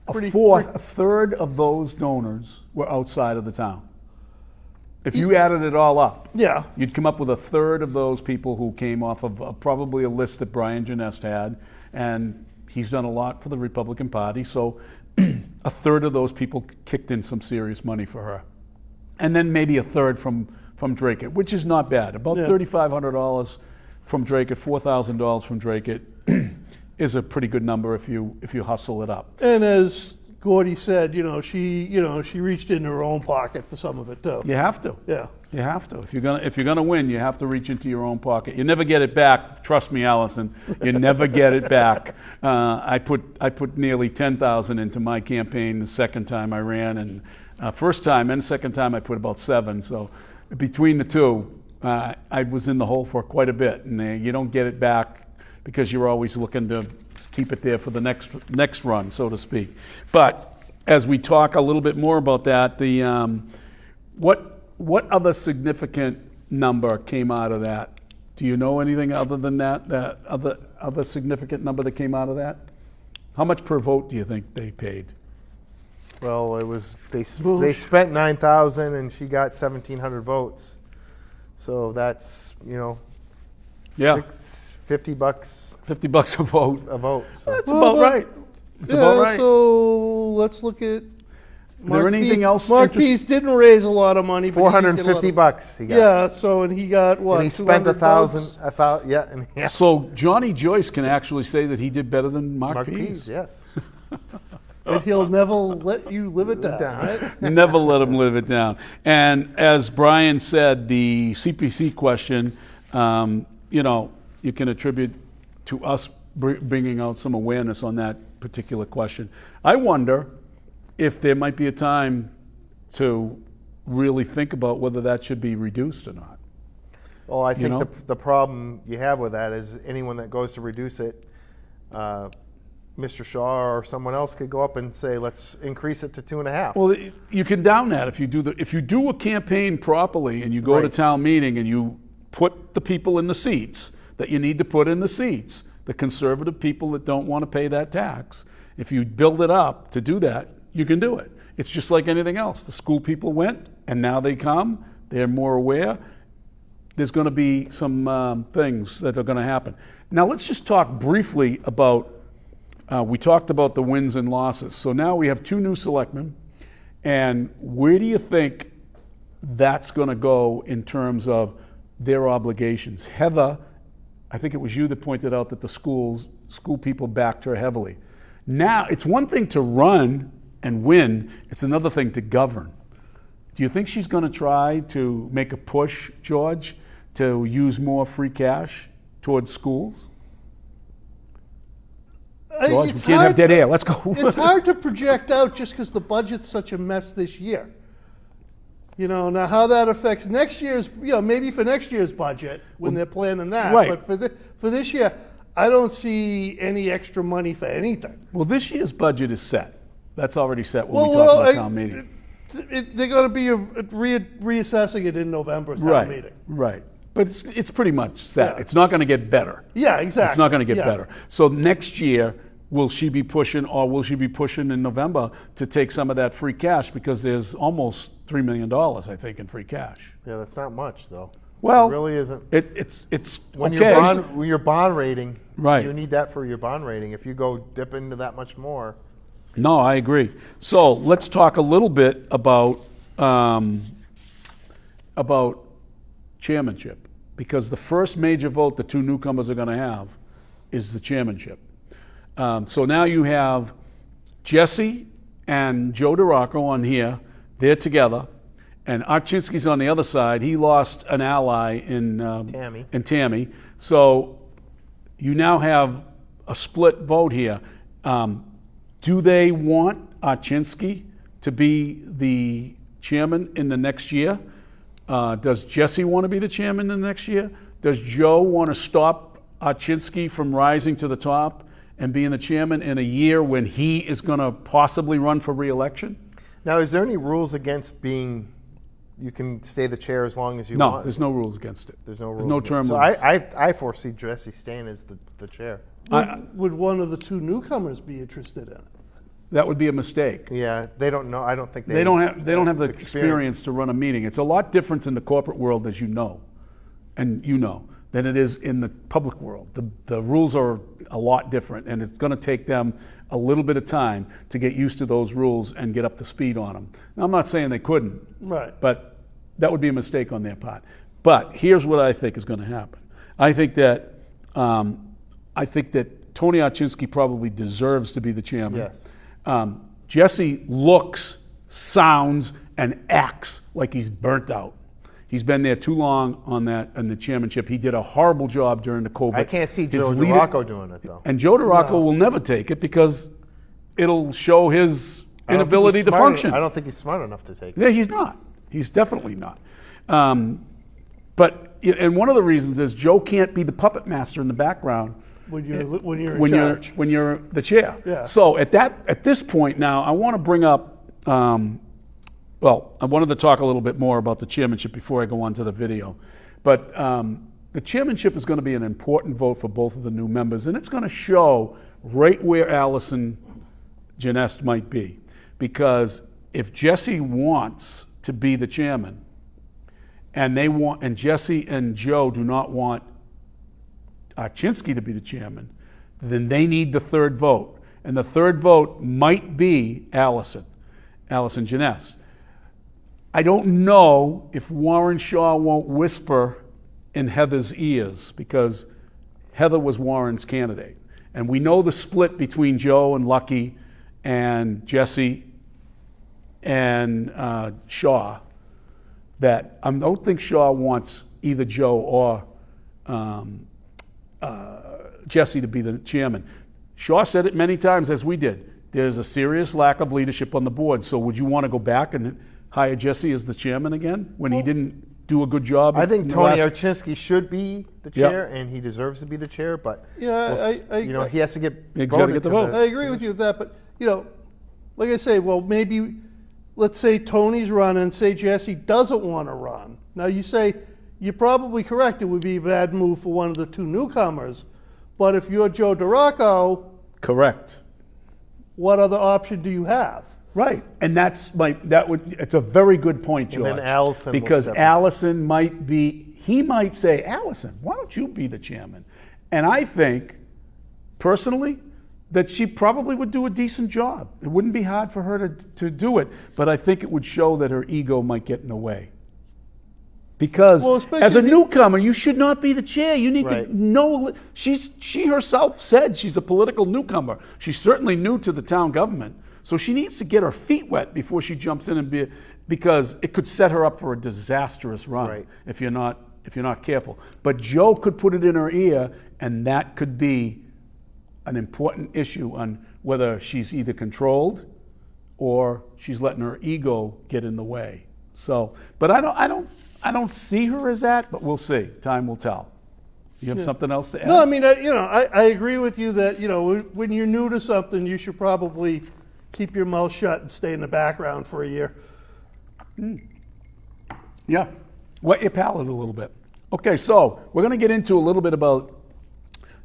a third of those donors were outside of the town. If you added it all up, yeah, you'd come up with a third of those people who came off of probably a list that Brian Janest had, and he's done a lot for the Republican Party. So a third of those people kicked in some serious money for her, and then maybe a third from Dracut, which is not bad. About $3,500 from Dracut, $4,000 from Dracut is a pretty good number if you hustle it up. And as Gordy said, she reached into her own pocket for some of it too. You have to. Yeah. You have to. If you're gonna win, you have to reach into your own pocket. You never get it back. Trust me, Allison. You never get it back. I put nearly $10,000 into my campaign the second time I ran, and first time and second time I put about $7,000. So between the two, I was in the hole for quite a bit, and you don't get it back because you're always looking to keep it there for the next run, so to speak. But as we talk a little bit more about that, what other significant number came out of that? Do you know anything other than that other significant number that came out of that? How much per vote do you think they paid? Well, it was they spent $9,000 and she got 1,700 votes. So that's $50 $50 a vote. a vote. So. That's about right. It's about right. So let's look at there anything else? Mark Pease didn't raise a lot of money. But he did get a lot of- $450 he got. Yeah, so, and he got what? And he spent 200 votes? yeah. And yeah. So Johnny Joyce can actually say that he did better than Mark Mark Pease. Pease, yes. And he'll never let you live it down, right? Never let him live it down. And as Brian said, the CPC question, you can attribute to us bringing out some awareness on that particular question. I wonder if there might be a time to really think about whether that should be reduced or not. Well, I think know? the problem you have with that is anyone that goes to reduce it, Mr. Shaw or someone else could go up and say, let's increase it to 2.5. Well, you can down that if you do a campaign properly and you go to Right. town meeting and you put the people in the seats that you need to put in the seats, the conservative people that don't want to pay that tax. If you build it up to do that, you can do it. It's just like anything else. The school people went and now they come. They're more aware. There's going to be some things that are going to happen. Now let's just talk briefly about. We talked about the wins and losses. So now we have 2 new selectmen. And where do you think that's going to go in terms of their obligations? Heather, I think it was you that pointed out that the school people backed her heavily. Now, it's one thing to run and win. It's another thing to govern. Do you think she's going to try to make a push, George, to use more free cash towards schools? George, we It's can't have hard- dead air. Let's go. It's hard to project out just because the budget's such a mess this year. Now how that affects next year's, maybe for next year's budget when they're planning that. Right. But for this year, I don't see any extra money for anything. Well, this year's budget is set. That's already set when we talk about town meeting. They're going to be reassessing it in November town meeting. Right. But it's pretty much set. Yeah. It's not going to get better. Yeah, exactly. It's not going to get Yeah. better. So next year, will she be pushing, or will she be pushing in November to take some of that free cash? Because there's almost $3 million, I think, in free cash. Yeah, that's not much, though. Well, it really isn't. It's When okay. your bond rating, Right. you need that for your bond rating. If you go dip into that much more, No, I agree. So let's talk a little bit about chairmanship, because the first major vote the 2 newcomers are going to have is the chairmanship. So now you have Jesse and Joe DeRocco on here. They're together. And Archinsky's on the other side. He lost an ally in Tammy. So you now have a split vote here. Do they want Archinsky to be the chairman in the next year? Does Jesse want to be the chairman in the next year? Does Joe want to stop Archinsky from rising to the top and being the chairman in a year when he is going to possibly run for re-election? now is there any rules against being? You can stay the chair as long as you No, want. there's no rules against it. There's no rules. There's no against- term So limits. I foresee Jesse staying as the chair. Would one of the 2 newcomers be interested in it? That would be a mistake. Yeah, they don't know. I don't think They don't have the experience to run a meeting. It's a lot different in the corporate world, as you know, than it is in the public world. The rules are a lot different, and it's going to take them a little bit of time to get used to those rules and get up to speed on them. Now, I'm not saying they couldn't, Right. but that would be a mistake on their part. But here's what I think is going to happen. I think that Tony Archinsky probably deserves to be the chairman. Yes. Jesse looks, sounds, and acts like he's burnt out. He's been there too long on the chairmanship. He did a horrible job during the COVID. I can't see His Joe leader- DeRocco doing it though. And Joe DeRocco will never take it because it'll show his I don't think inability he's to smart- function. I don't think he's smart enough to take it. Yeah, he's not. He's definitely not. And one of the reasons is Joe can't be the puppet master in the background When you're in charge. when you're the chair. Yeah. So at this point now, I want to bring up. I wanted to talk a little bit more about the chairmanship before I go on to the video, but the chairmanship is going to be an important vote for both of the new members, and it's going to show right where Allison Janest might be, because if Jesse wants to be the chairman, and Jesse and Joe do not want Archinsky to be the chairman, then they need the third vote. And the third vote might be Allison. Allison Janess. I don't know if Warren Shaw won't whisper in Heather's ears, because Heather was Warren's candidate. And we know the split between Joe and Lucky and Jesse and Shaw, that I don't think Shaw wants either Joe or Jesse to be the chairman. Shaw said it many times, as we did. There's a serious lack of leadership on the board. So would you want to go back and hire Jesse as the chairman again when he didn't do a good job? I think in the Tony last- Archinsky should be the Yep. chair, and he deserves to be the chair. But Yeah, he has to get He's voted gotta get the to vote. I agree with you with that, but, like I say, well, maybe, let's say Tony's running, say Jesse doesn't want to run. Now, you say, you're probably correct, it would be a bad move for one of the two newcomers, but if you're Joe Dracut, Correct. what other option do you have? Right, and it's a very good point, George. And then Allison will because step in. Allison he might say, Allison, why don't you be the chairman? And I think, personally, that she probably would do a decent job. It wouldn't be hard for her to do it, but I think it would show that her ego might get in the way. Because Well, especially as a if you- newcomer, you should not be the chair. You need Right. to know. She herself said she's a political newcomer. She's certainly new to the town government. So she needs to get her feet wet before she jumps in because it could set her up for a disastrous run Right. if you're not careful. But Joe could put it in her ear, and that could be an important issue on whether she's either controlled or she's letting her ego get in the way. So, but I don't see her as that, but we'll see. Time will tell. You have something else to add? No, I mean, I agree with you that, when you're new to something, you should probably keep your mouth shut and stay in the background for a year. Yeah, wet your palate a little bit. Okay, so we're going to get into a little bit about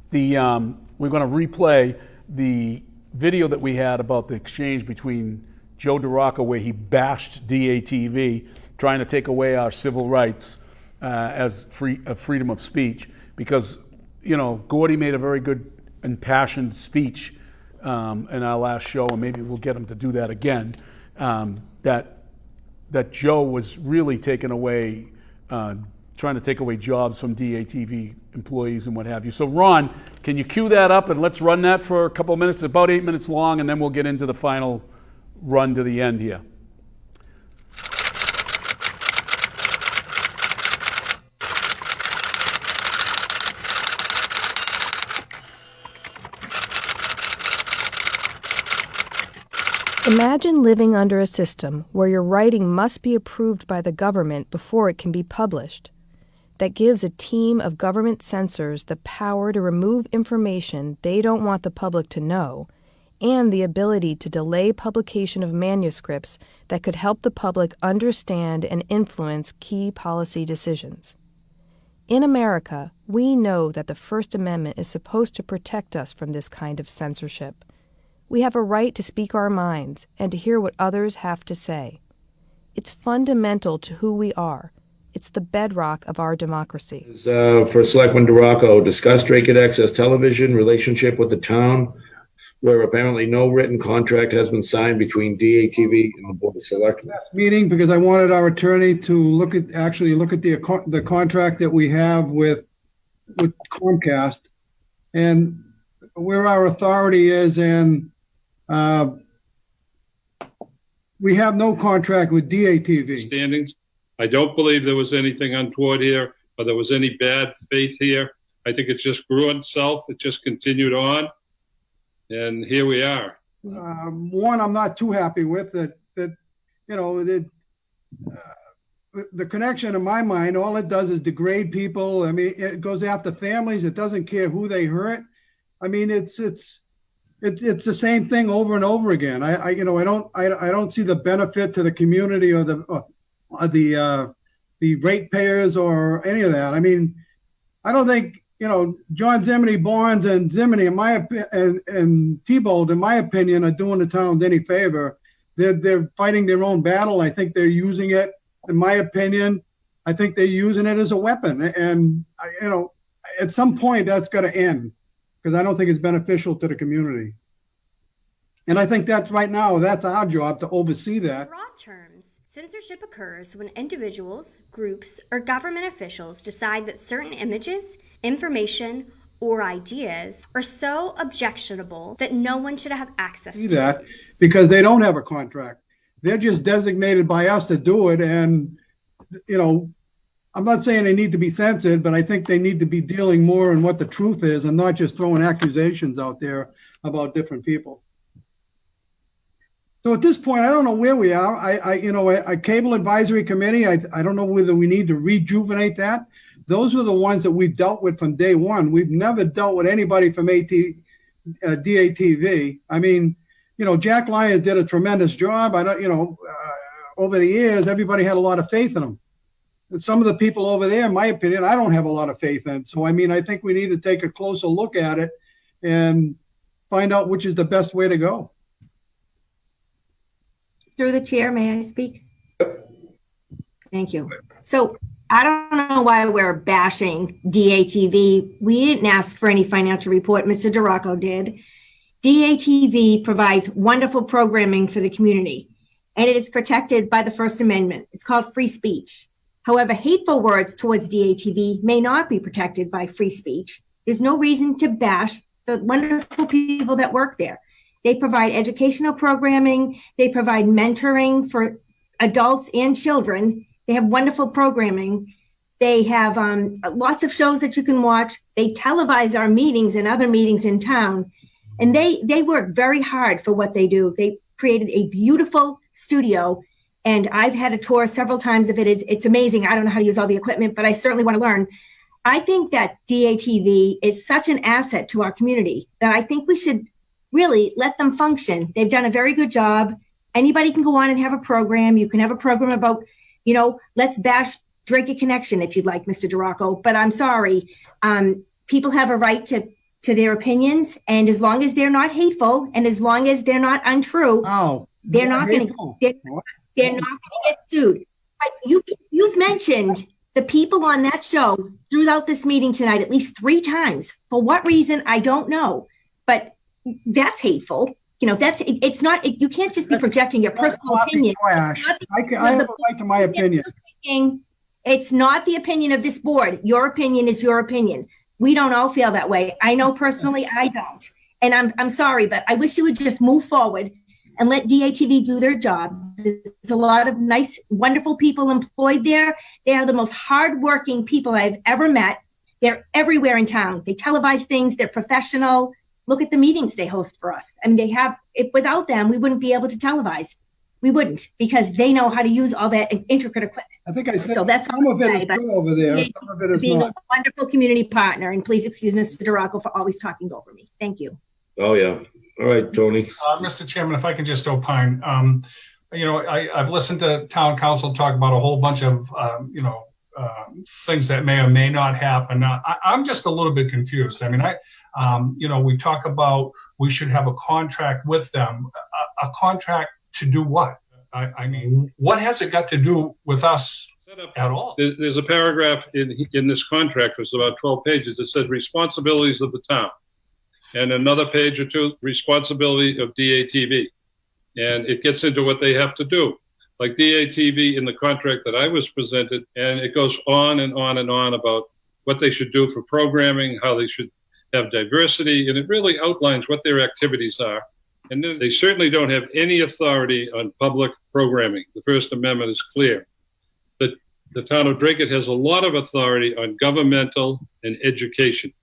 we're going to replay the video that we had about the exchange between Joe Dracut, where he bashed DATV, trying to take away our civil rights as freedom of speech, because, Gordy made a very good impassioned speech in our last show, and maybe we'll get him to do that again, that Joe was really taking away, trying to take away jobs from DATV employees and what have you. So Ron, can you cue that up and let's run that for a couple of minutes, about 8 minutes long, and then we'll get into the final run to the end here. Imagine living under a system where your writing must be approved by the government before it can be published. That gives a team of government censors the power to remove information they don't want the public to know, and the ability to delay publication of manuscripts that could help the public understand and influence key policy decisions. In America, we know that the First Amendment is supposed to protect us from this kind of censorship. We have a right to speak our minds and to hear what others have to say. It's fundamental to who we are. It's the bedrock of our democracy. For Selectman Dracut, discuss Dracut Access Television relationship with the town, where apparently no written contract has been signed between DATV and the Board of Selectmen. Last meeting, because I wanted our attorney to look at the contract that we have with Comcast and where our authority is, and we have no contract with DATV. Standings. I don't believe there was anything untoward here, or there was any bad faith here. I think it just grew on itself. It just continued on, and here we are. One, I'm not too happy with the connection. In my mind, all it does is degrade people. I mean, it goes after families. It doesn't care who they hurt. I mean, it's the same thing over and over again. I don't see the benefit to the community or the ratepayers or any of that. I mean, I don't think John Zimney, Barnes, and Zimney, and Thibault, in my opinion, are doing the towns any favor. They're fighting their own battle. I think they're using it, in my opinion. I think they're using it as a weapon, and at some point that's got to end, because I don't think it's beneficial to the community. And I think that's right now, that's our job to oversee that. In broad terms, censorship occurs when individuals, groups, or government officials decide that certain images, information, or ideas are so objectionable that no one should have access to that because they don't have a contract. They're just designated by us to do it. And, you know, I'm not saying they need to be censored, but I think they need to be dealing more in what the truth is and not just throwing accusations out there about different people. So at this point, I don't know where we are. You know, a cable advisory committee, I don't know whether we need to rejuvenate that. Those were the ones that we've dealt with from day one. We've never dealt with anybody from DATV. I mean, you know, Jack Lyons did a tremendous job. Over the years, everybody had a lot of faith in him. And some of the people over there, in my opinion, I don't have a lot of faith in. So, I mean, I think we need to take a closer look at it and find out which is the best way to go. Through the chair, may I speak? Thank you. So I don't know why we're bashing DATV. We didn't ask for any financial report. Mr. Dracut did. DATV provides wonderful programming for the community, and it is protected by the First Amendment. It's called free speech. However, hateful words towards DATV may not be protected by free speech. There's no reason to bash the wonderful people that work there. They provide educational programming. They provide mentoring for adults and children. They have wonderful programming. They have lots of shows that you can watch. They televise our meetings and other meetings in town. And they work very hard for what they do. They created a beautiful studio. And I've had a tour several times of it. It's amazing. I don't know how to use all the equipment, but I certainly want to learn. I think that DATV is such an asset to our community that I think we should really let them function. They've done a very good job. Anybody can go on and have a program. You can have a program about, you know, let's bash Dracut Connection if you'd like, Mr. Dracut. But I'm sorry. People have a right to their opinions. And as long as they're not hateful and as long as they're not untrue, they're not going to get sued. But you've mentioned the people on that show throughout this meeting tonight at least 3 times. For what reason, I don't know. But that's hateful. You know, it's not, you can't just be projecting your personal opinion. I have a right to my opinion. It's not the opinion of this board. Your opinion is your opinion. We don't all feel that way. I know personally I don't. And I'm sorry, but I wish you would just move forward and let DATV do their job. There's a lot of nice, wonderful people employed there. They are the most hardworking people I've ever met. They're everywhere in town. They televise things. They're professional. Look at the meetings they host for us. I mean, without them, we wouldn't be able to televise. We wouldn't, because they know how to use all that intricate equipment. I think I said so. That's some of it is true over there. Some of it is being not. a wonderful community partner, and please excuse Mr. Dracut for always talking over me. Thank you. Oh, yeah. All right, Tony. Mr. Chairman, if I can just opine, you know, I've listened to town council talk about a whole bunch of, things that may or may not happen. I'm just a little bit confused. I mean, you know, we talk about we should have a contract with them. A contract to do what? I mean, what has it got to do with us at all? There's a paragraph in this contract, it's about 12 pages, that says responsibilities of the town. And another page or two, responsibility of DATV. And it gets into what they have to do. Like DATV in the contract that I was presented, and it goes on and on and on about what they should do for programming, how they should have diversity, and it really outlines what their activities are. And then they certainly don't have any authority on public programming. The First Amendment is clear. The town of Dracut has a lot of authority on governmental and education.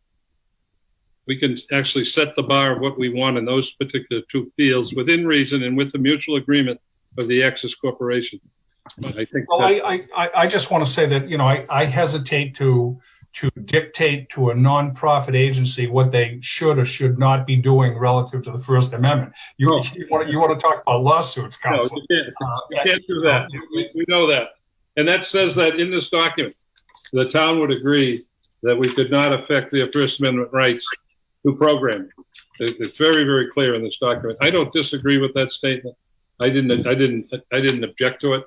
We can actually set the bar of what we want in those particular 2 fields within reason and with the mutual agreement of the Access Corporation. I think. Well, I just want to say that, you know, I hesitate to dictate to a nonprofit agency what they should or should not be doing relative to the First Amendment. You want to talk about lawsuits, Council? No, you can't do that. We know that, and that says that in this document, the town would agree that we could not affect their First Amendment rights to programming. It's very, very clear in this document. I don't disagree with that statement. I didn't object to it.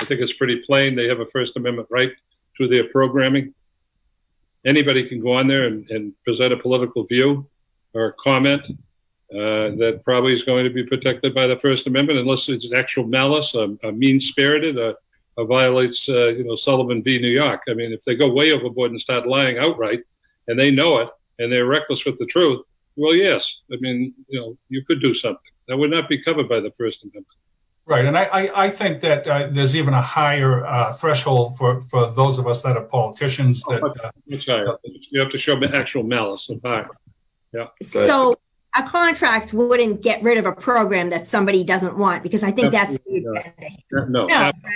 I think it's pretty plain. They have a First Amendment right to their programming. Anybody can go on there and present a political view or comment. that probably is going to be protected by the First Amendment unless it's actual malice, a mean-spirited, violates, Sullivan v. New York. I mean, if they go way overboard and start lying outright, and they know it, and they're reckless with the truth, well, yes. I mean, you could do something. That would not be covered by the First Amendment. Right, and I think that there's even a higher threshold for those of us that are politicians. Much higher. You have to show actual malice and higher. Yeah. So a contract wouldn't get rid of a program that somebody doesn't want, because I think that's the agenda. No.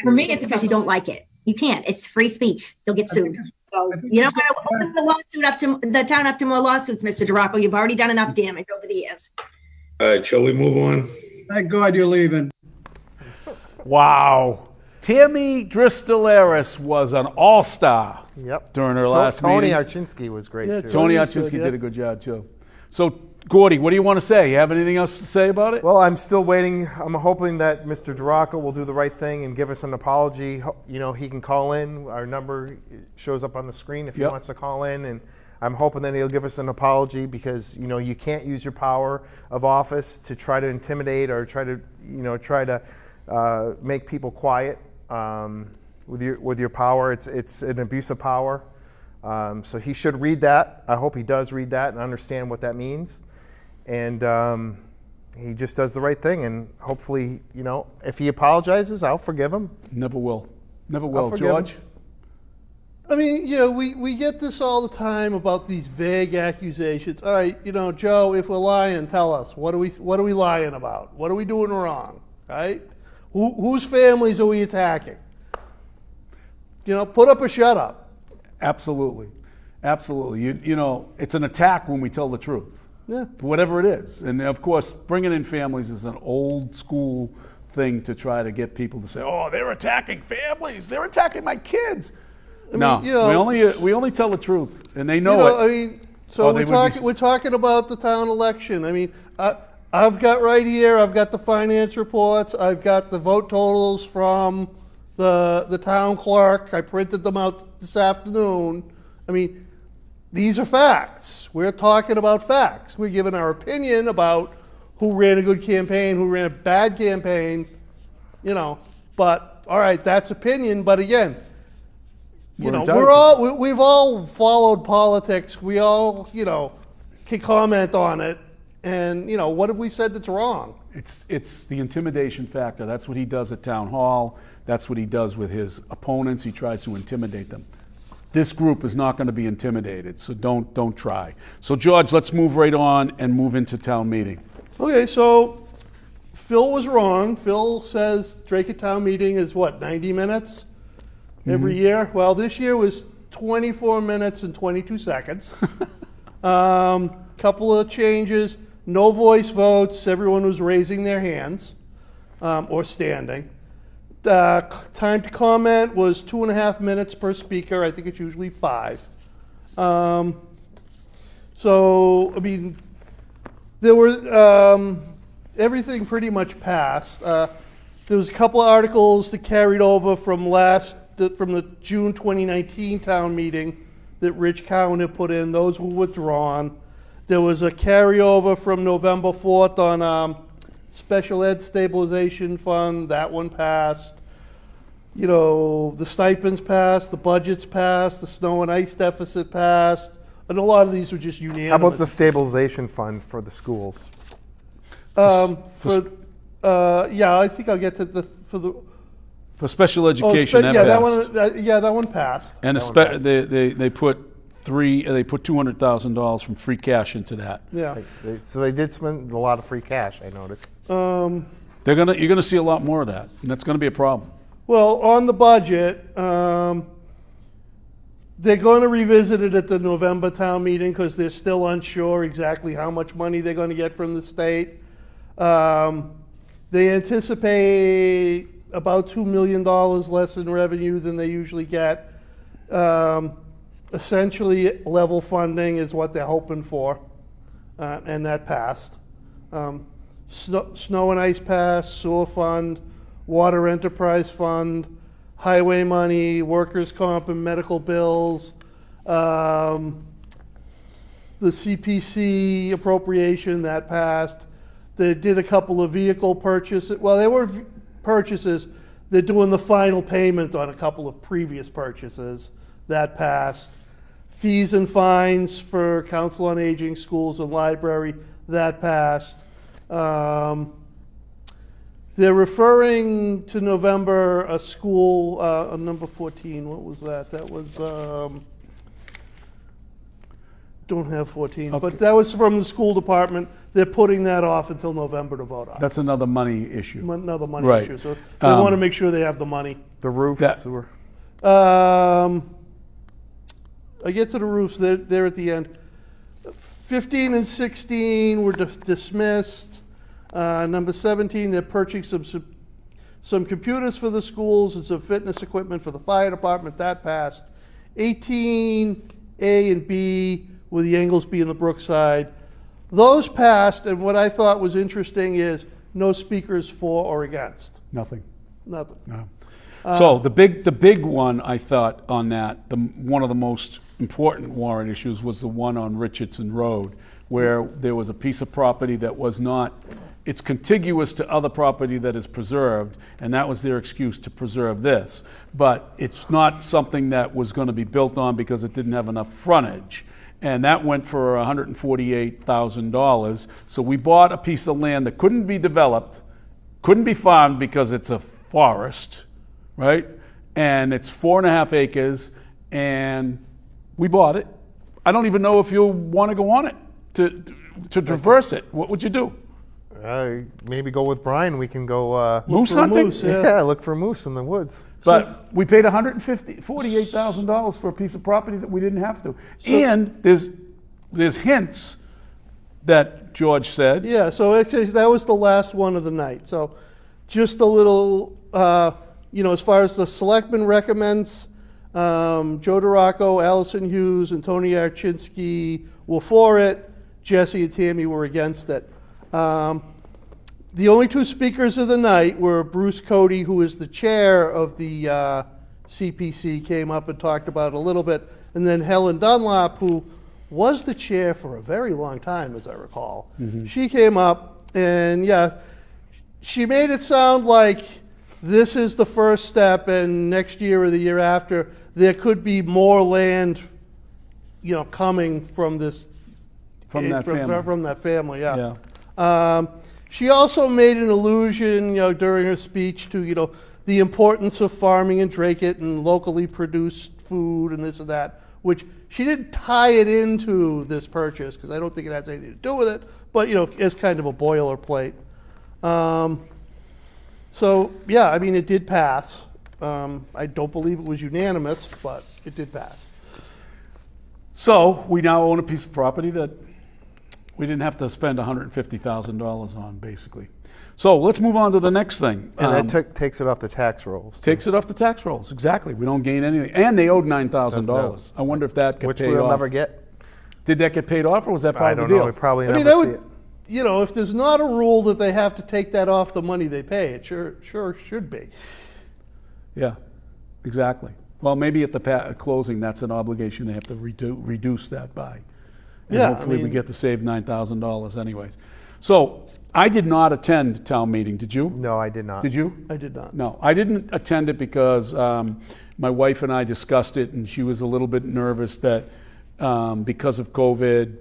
For me, it's because you don't like it. You can't. It's free speech. You'll get sued. So you don't want to open the lawsuit up to the town up to more lawsuits, Mr. Draco. You've already done enough damage over the years. All right, shall we move on? Thank God you're leaving. Wow. Tammy Dristolaris was an all-star Yep. during her last Tony meeting. Archinsky was great Yeah, too. Tony was good, Archinsky yeah. did a good job, too. So, Gordy, what do you want to say? You have anything else to say about it? Well, I'm still waiting. I'm hoping that Mr. Draco will do the right thing and give us an apology. He can call in. Our number shows up on the screen if he Yep. wants to call in, and I'm hoping that he'll give us an apology, because you can't use your power of office to try to intimidate or try to make people quiet with your power. It's an abuse of power. So he should read that. I hope he does read that and understand what that means. And he just does the right thing. And hopefully, if he apologizes, I'll forgive him. Never will. Never I'll will. forgive George? him. I mean, we get this all the time about these vague accusations. All right, Joe, if we're lying, tell us. What are we lying about? What are we doing wrong? Right? Whose families are we attacking? Put up or shut up. Absolutely. Absolutely. It's an attack when we tell the truth. Yeah. Whatever it is. And of course, bringing in families is an old school thing to try to get people to say, "Oh, they're attacking families. They're attacking my kids." No, we only tell the truth, and they know it. I mean, so we're talking about the town election. I mean, I've got right here. I've got the finance reports. I've got the vote totals from the town clerk. I printed them out this afternoon. I mean, these are facts. We're talking about facts. We're giving our opinion about who ran a good campaign, who ran a bad campaign. But all right, that's opinion. But again, we've all followed politics. We all, can comment on it. And, what have we said that's wrong? It's the intimidation factor. That's what he does at town hall. That's what he does with his opponents. He tries to intimidate them. This group is not going to be intimidated, so don't try. So, George, let's move right on and move into town meeting. Okay, so Phil was wrong. Phil says Dracut Town meeting is 90 minutes every year? Well, this year was 24 minutes and 22 seconds. Couple of changes. No voice votes. Everyone was raising their hands or standing. Time to comment was 2.5 minutes per speaker. I think it's usually 5. So, I mean, there were everything pretty much passed. There was a couple of articles that carried over from the June 2019 town meeting that Rich Cowan had put in. Those were withdrawn. There was a carryover from November 4th on Special Ed Stabilization Fund. That one passed. The stipends passed, the budgets passed, the snow and ice deficit passed, and a lot of these were just unanimous. How about the stabilization fund for the schools? I think I'll get to For special education, that one passed. And they put $200,000 from free cash into that. Yeah. So they did spend a lot of free cash, I noticed. You're gonna see a lot more of that, and that's gonna be a problem. Well, on the budget, they're going to revisit it at the November town meeting because they're still unsure exactly how much money they're going to get from the state. They anticipate about $2 million less in revenue than they usually get. Essentially, level funding is what they're hoping for, and that passed. Snow and ice passed, sewer fund, water enterprise fund, highway money, workers' comp and medical bills. the CPC appropriation that passed. They did a couple of vehicle purchases. Well, they were purchases. They're doing the final payment on a couple of previous purchases that passed. Fees and fines for Council on Aging, schools, and library that passed. They're referring to November, a school, number 14, what was that? That was, don't have 14, but that was from the school department. They're putting that off until November to vote on. That's another money issue. Another money Right. issue, so they want to make sure they have the money. The roofs were. I get to the roofs, they're at the end. 15 and 16 were dismissed. Number 17, they're purchasing some computers for the schools and some fitness equipment for the fire department. That passed. 18, A and B, with the Inglesby and the Brookside. Those passed, and what I thought was interesting is no speakers for or against. Nothing. Nothing. No. So the big one I thought on that, one of the most important warrant issues was the one on Richardson Road, where there was a piece of property that was not, it's contiguous to other property that is preserved, and that was their excuse to preserve this. But it's not something that was going to be built on because it didn't have enough frontage. And that went for $148,000. So we bought a piece of land that couldn't be developed, couldn't be farmed because it's a forest, right? And it's 4.5 acres, and we bought it. I don't even know if you'll want to go on it to traverse it. What would you do? Maybe go with Brian. We can go moose hunting. Moose, yeah, look for moose in the woods. But we paid $148,000 for a piece of property that we didn't have to. And there's hints that George said. Yeah, so actually that was the last one of the night. So just a little, as far as the selectmen recommends, Joe DeRocco, Allison Hughes, and Tony Archinsky were for it. Jesse and Tammy were against it. The only two speakers of the night were Bruce Cody, who is the chair of the CPC, came up and talked about it a little bit, and then Helen Dunlop, who was the chair for a very long time, as I recall. Mm-hmm. She came up, and she made it sound like this is the first step, and next year or the year after, there could be more land, coming from this. From that family, yeah. She also made an allusion, during her speech to, the importance of farming in Dracut and locally produced food and this and that, which she didn't tie it into this purchase because I don't think it has anything to do with it, but, it's kind of a boilerplate. It did pass. I don't believe it was unanimous, but it did pass. So we now own a piece of property that we didn't have to spend $150,000 on, basically. So let's move on to the next thing. And that takes it off the tax rolls. Takes it off the tax rolls, exactly. We don't gain anything. And they owed $9,000. I wonder if that got paid off. Which we'll never get. Did that get paid off, or was that part of the deal? I don't know. We probably never see it. If there's not a rule that they have to take that off the money they pay, it sure should be. Yeah, exactly. Well, maybe at the closing, that's an obligation they have to reduce that by. And hopefully we get to save $9,000 anyways. So I did not attend town meeting. Did you? No, I did not. Did you? I did not. No, I didn't attend it because my wife and I discussed it, and she was a little bit nervous that because of COVID,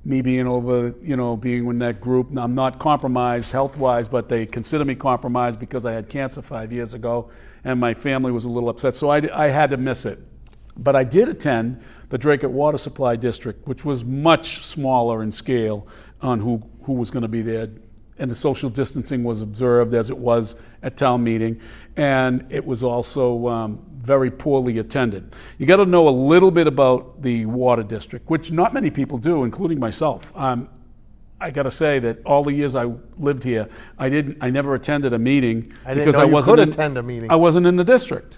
me being over, being in that group, I'm not compromised health-wise, but they consider me compromised because I had cancer 5 years ago, and my family was a little upset, so I had to miss it. But I did attend the Dracut Water Supply District, which was much smaller in scale on who was going to be there. And the social distancing was observed as it was at town meeting. And it was also very poorly attended. You got to know a little bit about the water district, which not many people do, including myself. I got to say that all the years I lived here, I never attended a meeting because I wasn't attend a meeting. I wasn't in the district.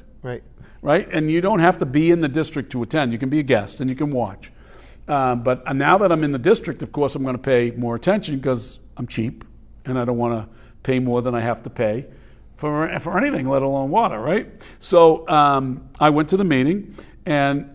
Right. And you don't have to be in the district to attend. You can be a guest and you can watch. But now that I'm in the district, of course, I'm going to pay more attention because I'm cheap and I don't want to pay more than I have to pay for anything, let alone water, right? So I went to the meeting, and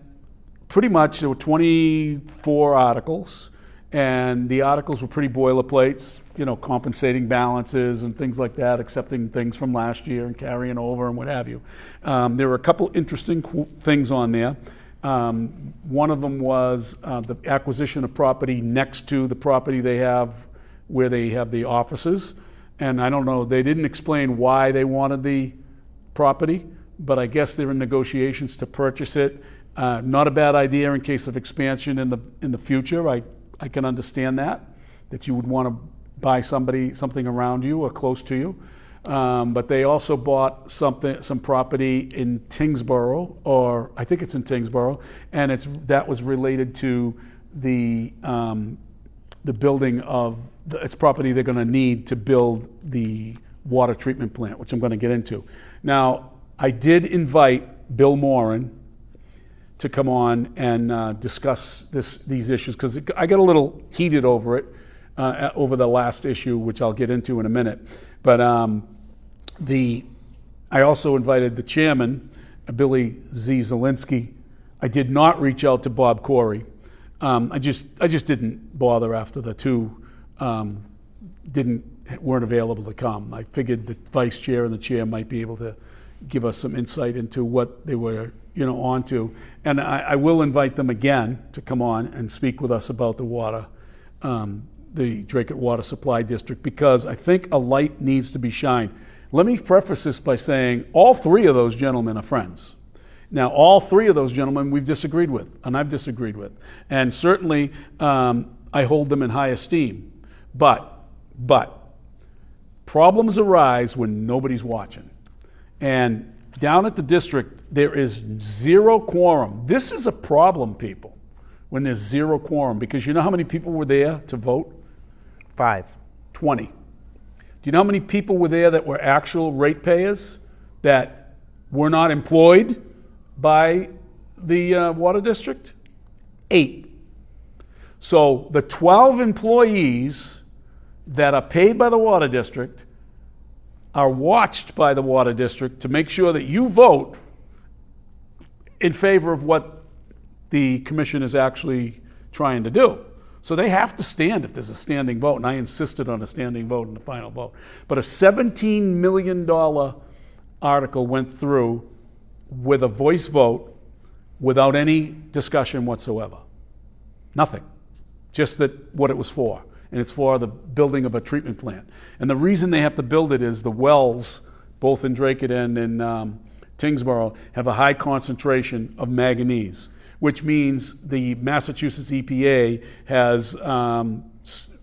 pretty much there were 24 articles, and the articles were pretty boilerplates, you know, compensating balances and things like that, accepting things from last year and carrying over and what have you. There were a couple interesting things on there. One of them was the acquisition of property next to the property they have where they have the offices. And I don't know, they didn't explain why they wanted the property, but I guess they're in negotiations to purchase it. Not a bad idea in case of expansion in the future. I can understand that you would want to buy something around you or close to you. But they also bought some property in Tingsboro, or I think it's in Tingsboro, and that was related to the building of it's property they're going to need to build the water treatment plant, which I'm going to get into. Now, I did invite Bill Moran to come on and discuss these issues, because I got a little heated over it over the last issue, which I'll get into in a minute. But I also invited the chairman, Billy Z. Zielinski. I did not reach out to Bob Corey. I just didn't bother after the two weren't available to come. I figured the vice chair and the chair might be able to give us some insight into what they were, onto. And I will invite them again to come on and speak with us about the water, the Dracut Water Supply District, because I think a light needs to be shined. Let me preface this by saying all three of those gentlemen are friends. Now, all three of those gentlemen we've disagreed with, and I've disagreed with. And certainly I hold them in high esteem. But problems arise when nobody's watching. And down at the district, there is zero quorum. This is a problem, people, when there's zero quorum, because you know how many people were there to vote? 5. 20. Do you know how many people were there that were actual ratepayers that were not employed by the water district? 8. So the 12 employees that are paid by the water district are watched by the water district to make sure that you vote in favor of what the commission is actually trying to do. So they have to stand if there's a standing vote, and I insisted on a standing vote in the final vote. But a $17 million article went through with a voice vote without any discussion whatsoever. Nothing. Just what it was for. And it's for the building of a treatment plant. And the reason they have to build it is the wells, both in Dracut and in Tingsboro, have a high concentration of manganese, which means the Massachusetts EPA has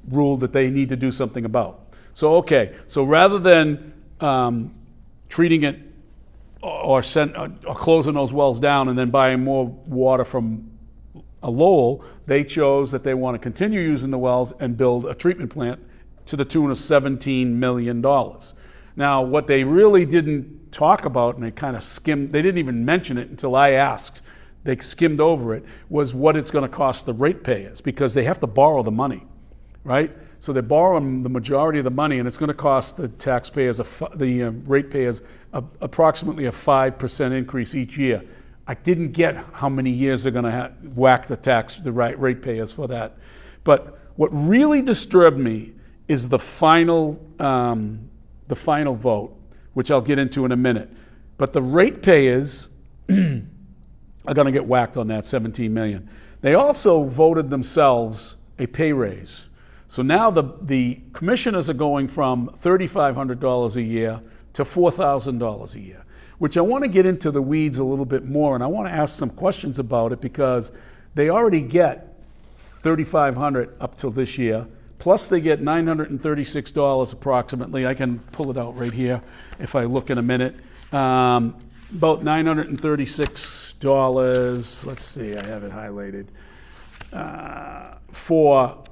ruled that they need to do something about. So rather than treating it or closing those wells down and then buying more water from a Lowell, they chose that they want to continue using the wells and build a treatment plant to the tune of $17 million. Now, what they really didn't talk about, and they kind of skimmed, they didn't even mention it until I asked, they skimmed over it, was what it's going to cost the ratepayers, because they have to borrow the money, right? So they're borrowing the majority of the money, and it's going to cost the taxpayers, the ratepayers, approximately a 5% increase each year. I didn't get how many years they're going to whack the ratepayers for that. But what really disturbed me is the final vote, which I'll get into in a minute. But the ratepayers are going to get whacked on that $17 million. They also voted themselves a pay raise. So now the commissioners are going from $3,500 a year to $4,000 a year, which I want to get into the weeds a little bit more, and I want to ask some questions about it, because they already get $3,500 up till this year, plus they get $936 approximately. I can pull it out right here if I look in a minute. About $936, let's see, I have it highlighted, for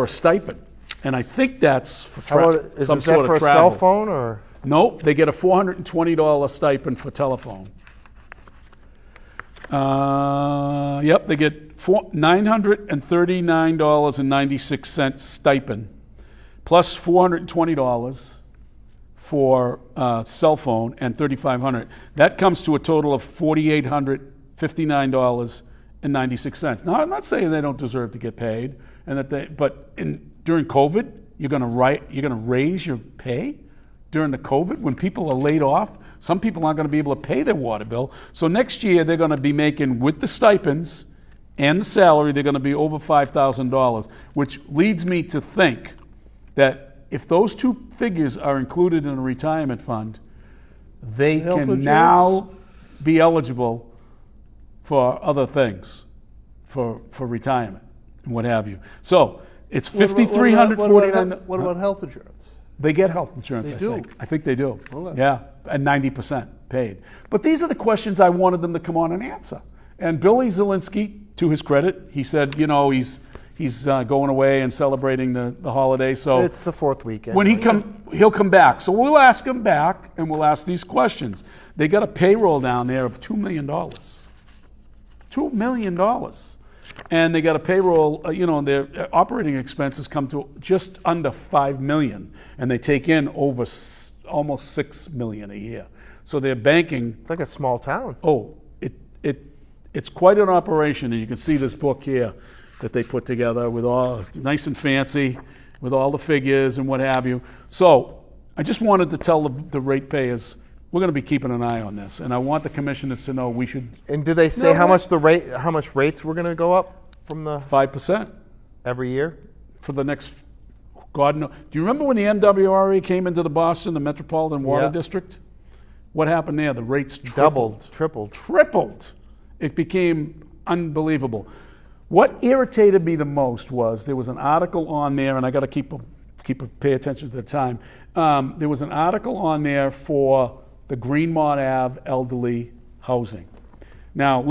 a stipend. And I think that's for some sort of travel. Is that for a cell phone or? Nope, they get a $420 stipend for telephone. Yep, they get $939.96 stipend, plus $420 for cell phone and $3,500. That comes to a total of $4,850 $59.96. Now, I'm not saying they don't deserve to get paid, but during COVID, you're going to raise your pay during the COVID when people are laid off. Some people aren't going to be able to pay their water bill. So next year, they're going to be making, with the stipends and the salary, they're going to be over $5,000, which leads me to think that if those two figures are included in a retirement fund, they Health can insurance? now be eligible for other things, for retirement and what have you. So it's $5,349. What about health insurance? They get health insurance, They I do? think. I think they do. Okay. Yeah, and 90% paid. But these are the questions I wanted them to come on and answer. And Billy Zielinski, to his credit, he said, he's going away and celebrating the holiday. So It's the fourth weekend. when he'll come back. So we'll ask him back and we'll ask these questions. They got a payroll down there of $2 million. $2 million. And they got a payroll, their operating expenses come to just under $5 million, and they take in over almost $6 million a year. So they're banking. It's like a small town. Oh, it's quite an operation, and you can see this book here that they put together with all nice and fancy, with all the figures and what have you. So I just wanted to tell the ratepayers we're going to be keeping an eye on this, and I want the commissioners to know we should. And did they say how much rates were going to go up from the 5% every year? for the next, God knows. Do you remember when the MWRA came into the Boston, the Metropolitan Water Yeah. District? What happened there? The rates Doubled, tripled. tripled. It became unbelievable. What irritated me the most was there was an article on there, and I got to pay attention to the time. There was an article on there for the Greenmont Ave elderly housing. Now,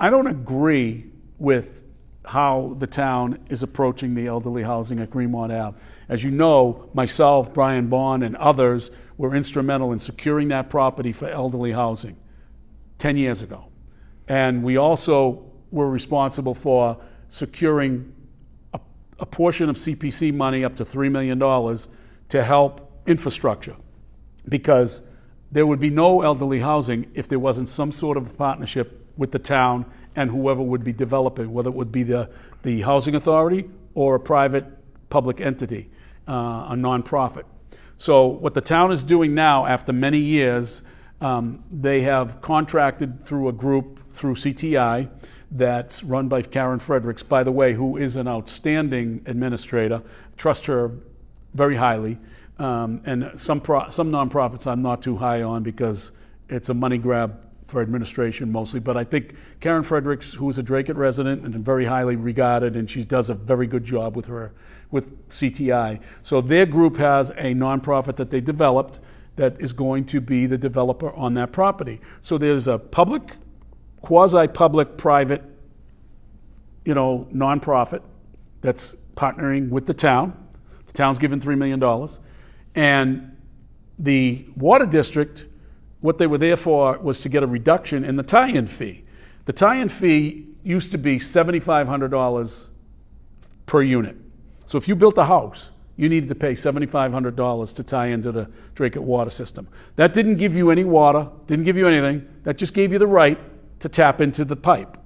I don't agree with how the town is approaching the elderly housing at Greenmont Ave. As you know, myself, Brian Bond, and others were instrumental in securing that property for elderly housing 10 years ago. And we also were responsible for securing a portion of CPC money up to $3 million to help infrastructure, because there would be no elderly housing if there wasn't some sort of partnership with the town and whoever would be developing, whether it would be the housing authority or a private public entity, a nonprofit. So what the town is doing now, after many years, they have contracted through a group through CTI that's run by Karen Fredericks, by the way, who is an outstanding administrator. Trust her very highly. And some nonprofits I'm not too high on because it's a money grab for administration mostly. But I think Karen Fredericks, who is a Dracut resident and very highly regarded, and she does a very good job with CTI. So their group has a nonprofit that they developed that is going to be the developer on that property. So there's a public, quasi-public, private, nonprofit that's partnering with the town. The town's given $3 million. And the water district, what they were there for was to get a reduction in the tie-in fee. The tie-in fee used to be $7,500 per unit. So if you built a house, you needed to pay $7,500 to tie into the Dracut water system. That didn't give you any water, didn't give you anything. That just gave you the right to tap into the pipe,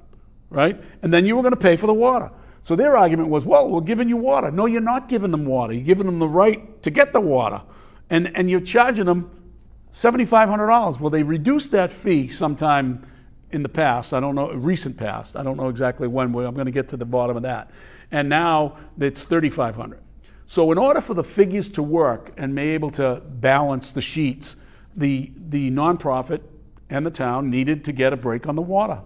right? And then you were going to pay for the water. So their argument was, well, we're giving you water. No, you're not giving them water. You're giving them the right to get the water. And you're charging them $7,500. Well, they reduced that fee sometime in the past. I don't know, recent past. I don't know exactly when. I'm going to get to the bottom of that. And now it's $3,500. So in order for the figures to work and be able to balance the sheets, the nonprofit and the town needed to get a break on the water,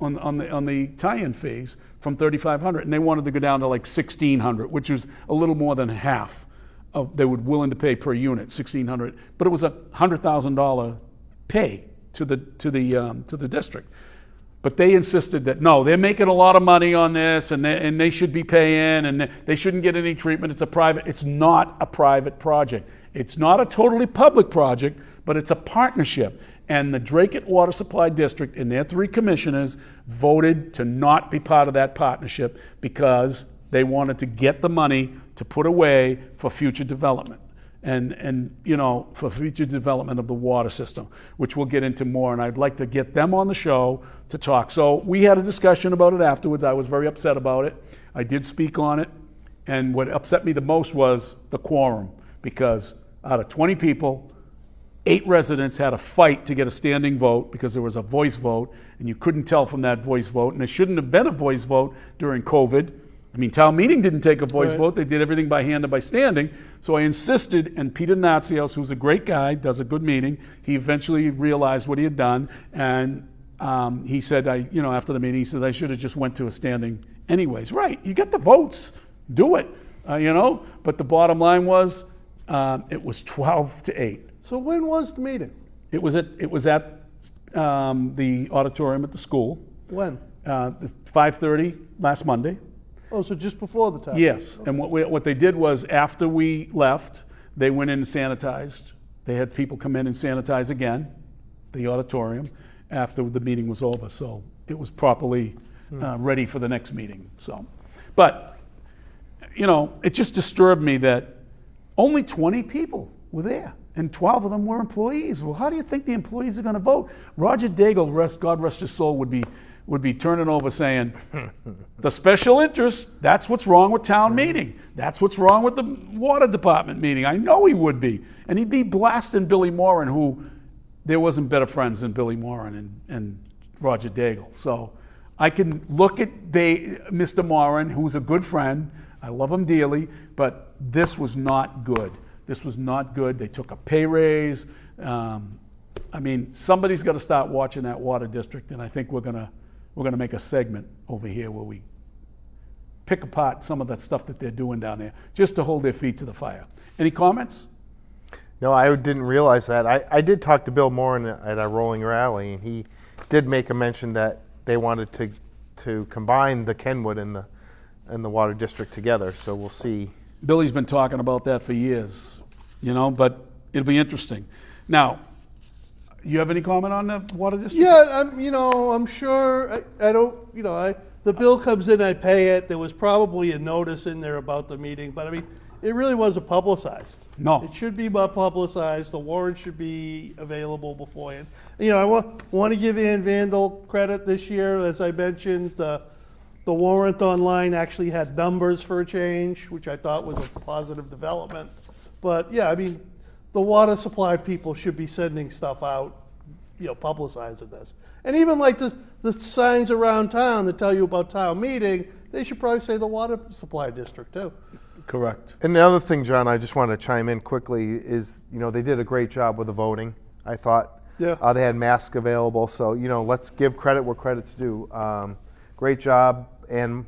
on the tie-in fees from $3,500, and they wanted to go down to like $1,600, which was a little more than half of they were willing to pay per unit, $1,600. But it was a $100,000 pay to the district. But they insisted that no, they're making a lot of money on this, and they should be paying, and they shouldn't get any treatment. It's not a private project. It's not a totally public project, but it's a partnership. And the Dracut Water Supply District and their 3 commissioners voted to not be part of that partnership because they wanted to get the money to put away for future development. and you know, for future development of the water system, which we'll get into more, and I'd like to get them on the show to talk. So we had a discussion about it afterwards. I was very upset about it. I did speak on it, and what upset me the most was the quorum, because out of 20 people, 8 residents had a fight to get a standing vote because there was a voice vote, and you couldn't tell from that voice vote, and it shouldn't have been a voice vote during COVID. I mean, town meeting didn't take a voice vote. They did everything by hand and by standing. So I insisted, and Peter Natsios, who's a great guy, does a good meeting, he eventually realized what he had done, and he said, after the meeting, he said, I should have just went to a standing anyways. Right, you get the votes, do it, But the bottom line was, it was 12-8. So when was the meeting? It was at the auditorium at the school. When? 5:30 last Monday. Oh, so just before the time? Yes, and what they did was after we left, they went in and sanitized. They had people come in and sanitize again, the auditorium, after the meeting was over. So it was properly ready for the next meeting. So, but, it just disturbed me that only 20 people were there, and 12 of them were employees. Well, how do you think the employees are going to vote? Roger Daigle, God rest his soul, would be turning over saying, the special interest, that's what's wrong with town meeting. That's what's wrong with the water department meeting. I know he would be. And he'd be blasting Billy Moran, who there wasn't better friends than Billy Moran and Roger Daigle. So I can look at Mr. Moran, who's a good friend. I love him dearly, but this was not good. This was not good. They took a pay raise. Somebody's got to start watching that water district, and I think we're gonna make a segment over here where we pick apart some of that stuff that they're doing down there, just to hold their feet to the fire. Any comments? No, I didn't realize that. I did talk to Bill Moran at our rolling rally, and he did make a mention that they wanted to combine the Kenwood and the water district together. So we'll see. Billy's been talking about that for years, but it'll be interesting. Now, you have any comment on the water district? Yeah, I'm sure. I don't. The bill comes in, I pay it. There was probably a notice in there about the meeting, but it really wasn't publicized. No. It should be more publicized. The warrant should be available beforehand. I want to give Ann Vandal credit this year. As I mentioned, the warrant online actually had numbers for a change, which I thought was a positive development. But yeah, the water supply people should be sending stuff out, publicizing this. And even like the signs around town that tell you about town meeting, they should probably say the water supply district too. Correct. And the other thing, John, I just want to chime in quickly is, they did a great job with the voting, I thought. Yeah. They had masks available, so, let's give credit where credit's due. Great job, and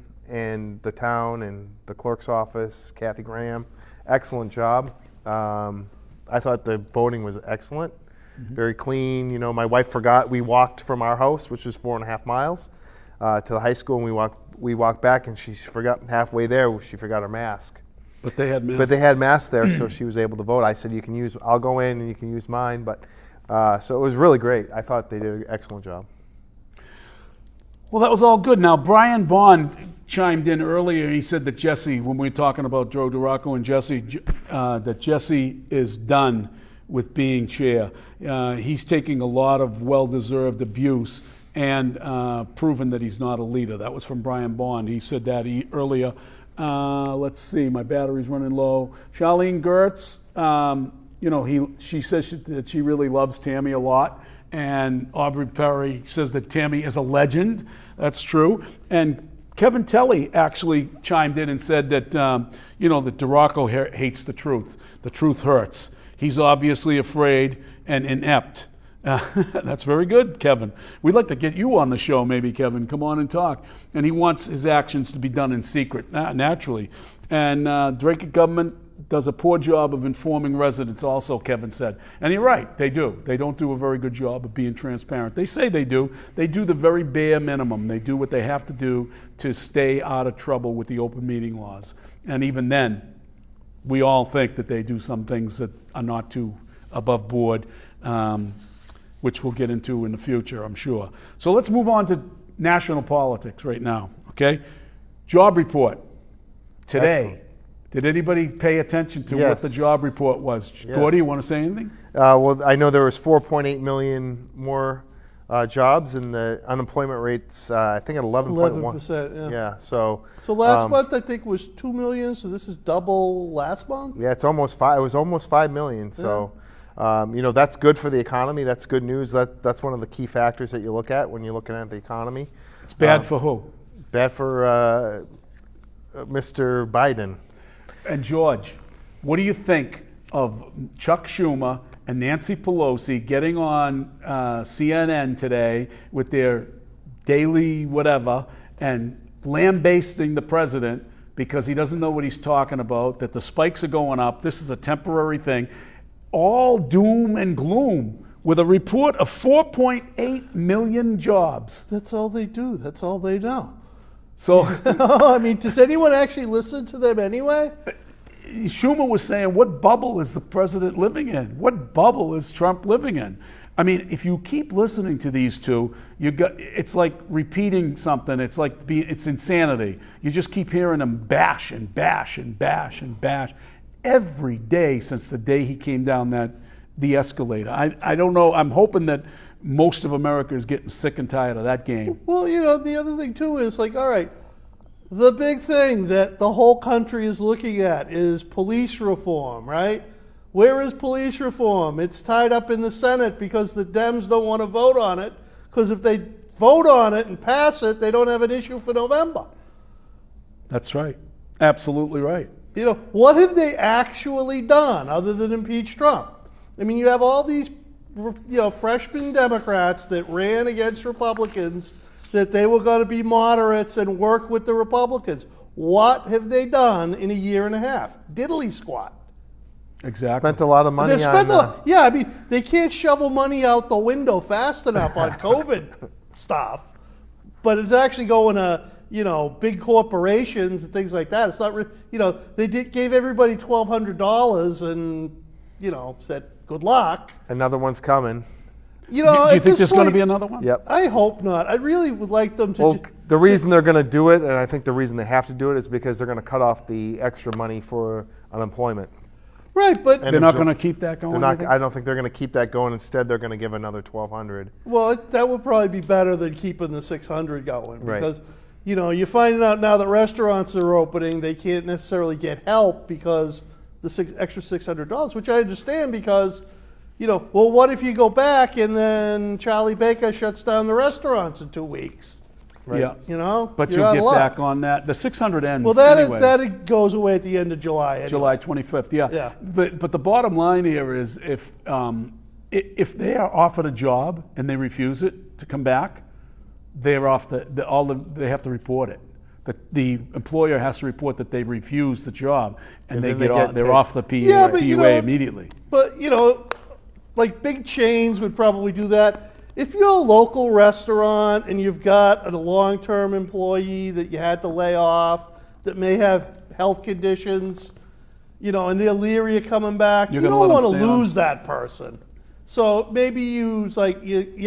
the town and the clerk's office, Kathy Graham, excellent job. I thought the voting was excellent, very clean. My wife forgot, we walked from our house, which was 4.5 miles, to the high school, and we walked back, and she forgot halfway there, she forgot her mask. But they had masks. But they had masks there, so she was able to vote. I said, I'll go in and you can use mine. But so it was really great. I thought they did an excellent job. Well, that was all good. Now, Brian Bond chimed in earlier. He said that Jesse, when we were talking about Joe DeRocco and Jesse, that Jesse is done with being chair. He's taking a lot of well-deserved abuse and proven that he's not a leader. That was from Brian Bond. He said that earlier. Let's see, my battery's running low. Charlene Gertz, she says that she really loves Tammy a lot. And Aubrey Perry says that Tammy is a legend. That's true. And Kevin Telly actually chimed in and said that, that DeRocco hates the truth. The truth hurts. He's obviously afraid and inept. That's very good, Kevin. We'd like to get you on the show, maybe, Kevin. Come on and talk. And he wants his actions to be done in secret, naturally. And Dracut government does a poor job of informing residents also, Kevin said. And you're right, they do. They don't do a very good job of being transparent. They say they do. They do the very bare minimum. They do what they have to do to stay out of trouble with the open meeting laws. And even then, we all think that they do some things that are not too above board, which we'll get into in the future, I'm sure. So let's move on to national politics right now, okay? Job report today. Did anybody pay attention to what the Yes. job report was? Yes. Gordy, you want to say anything? Well, I know there was 4.8 million more jobs, and the unemployment rate's I think at 11.1. 11%, yeah. Yeah. So. So last month I think was 2 million. So this is double last month. Yeah, it's almost 5. It was almost 5 million. So. That's good for the economy. That's good news. That's one of the key factors that you look at when you're looking at the economy. It's bad for who? Bad for Mr. Biden. And George, what do you think of Chuck Schumer and Nancy Pelosi getting on CNN today with their daily whatever and lambasting the president because he doesn't know what he's talking about, that the spikes are going up, this is a temporary thing, all doom and gloom with a report of 4.8 million jobs. That's all they do. That's all they know. So I mean, does anyone actually listen to them anyway? Schumer was saying, what bubble is the president living in? What bubble is Trump living in? I mean, if you keep listening to these two, it's like repeating something. It's like it's insanity. You just keep hearing them bash and bash and bash and bash every day since the day he came down the escalator. I don't know. I'm hoping that most of America is getting sick and tired of that game. Well, the other thing too is like, all right, the big thing that the whole country is looking at is police reform, right? Where is police reform? It's tied up in the Senate because the Dems don't want to vote on it, because if they vote on it and pass it, they don't have an issue for November. That's right. Absolutely right. What have they actually done other than impeach Trump? I mean, you have all these, freshman Democrats that ran against Republicans that they were going to be moderates and work with the Republicans. What have they done in a year and a half? Diddly squat. Exactly. Spent a lot of money Yeah, I mean, they can't shovel money out the window fast enough on COVID stuff, but it's actually going to, big corporations and things like that. It's not, they gave everybody $1,200 and, said, good luck. Another one's coming. Do you think there's going to be another one? Yep. I hope not. I really would like them to. The reason they're going to do it, and I think the reason they have to do it, is because they're going to cut off the extra money for unemployment. Right, but they're not going to keep that going. I don't think they're going to keep that going. Instead, they're going to give another $1,200. Well, that would probably be better than keeping the $600 going, Right. because you're finding out now that restaurants are opening, they can't necessarily get help because the extra $600, which I understand because. Well, what if you go back and then Charlie Baker shuts down the restaurants in 2 weeks? Right. Yeah. But you'll get back on that. The 600 ends. Well, that goes away at the end of July. Anyway. July 25th. Yeah. Yeah. But the bottom line here is if they are offered a job and they refuse it to come back, they're off they have to report it. The employer has to report that they refused the job, and they're off the PUA immediately. But like big chains would probably do that. If you're a local restaurant and you've got a long-term employee that you had to lay off that may have health conditions, and they're leery of coming back, you don't want to lose that person. So maybe you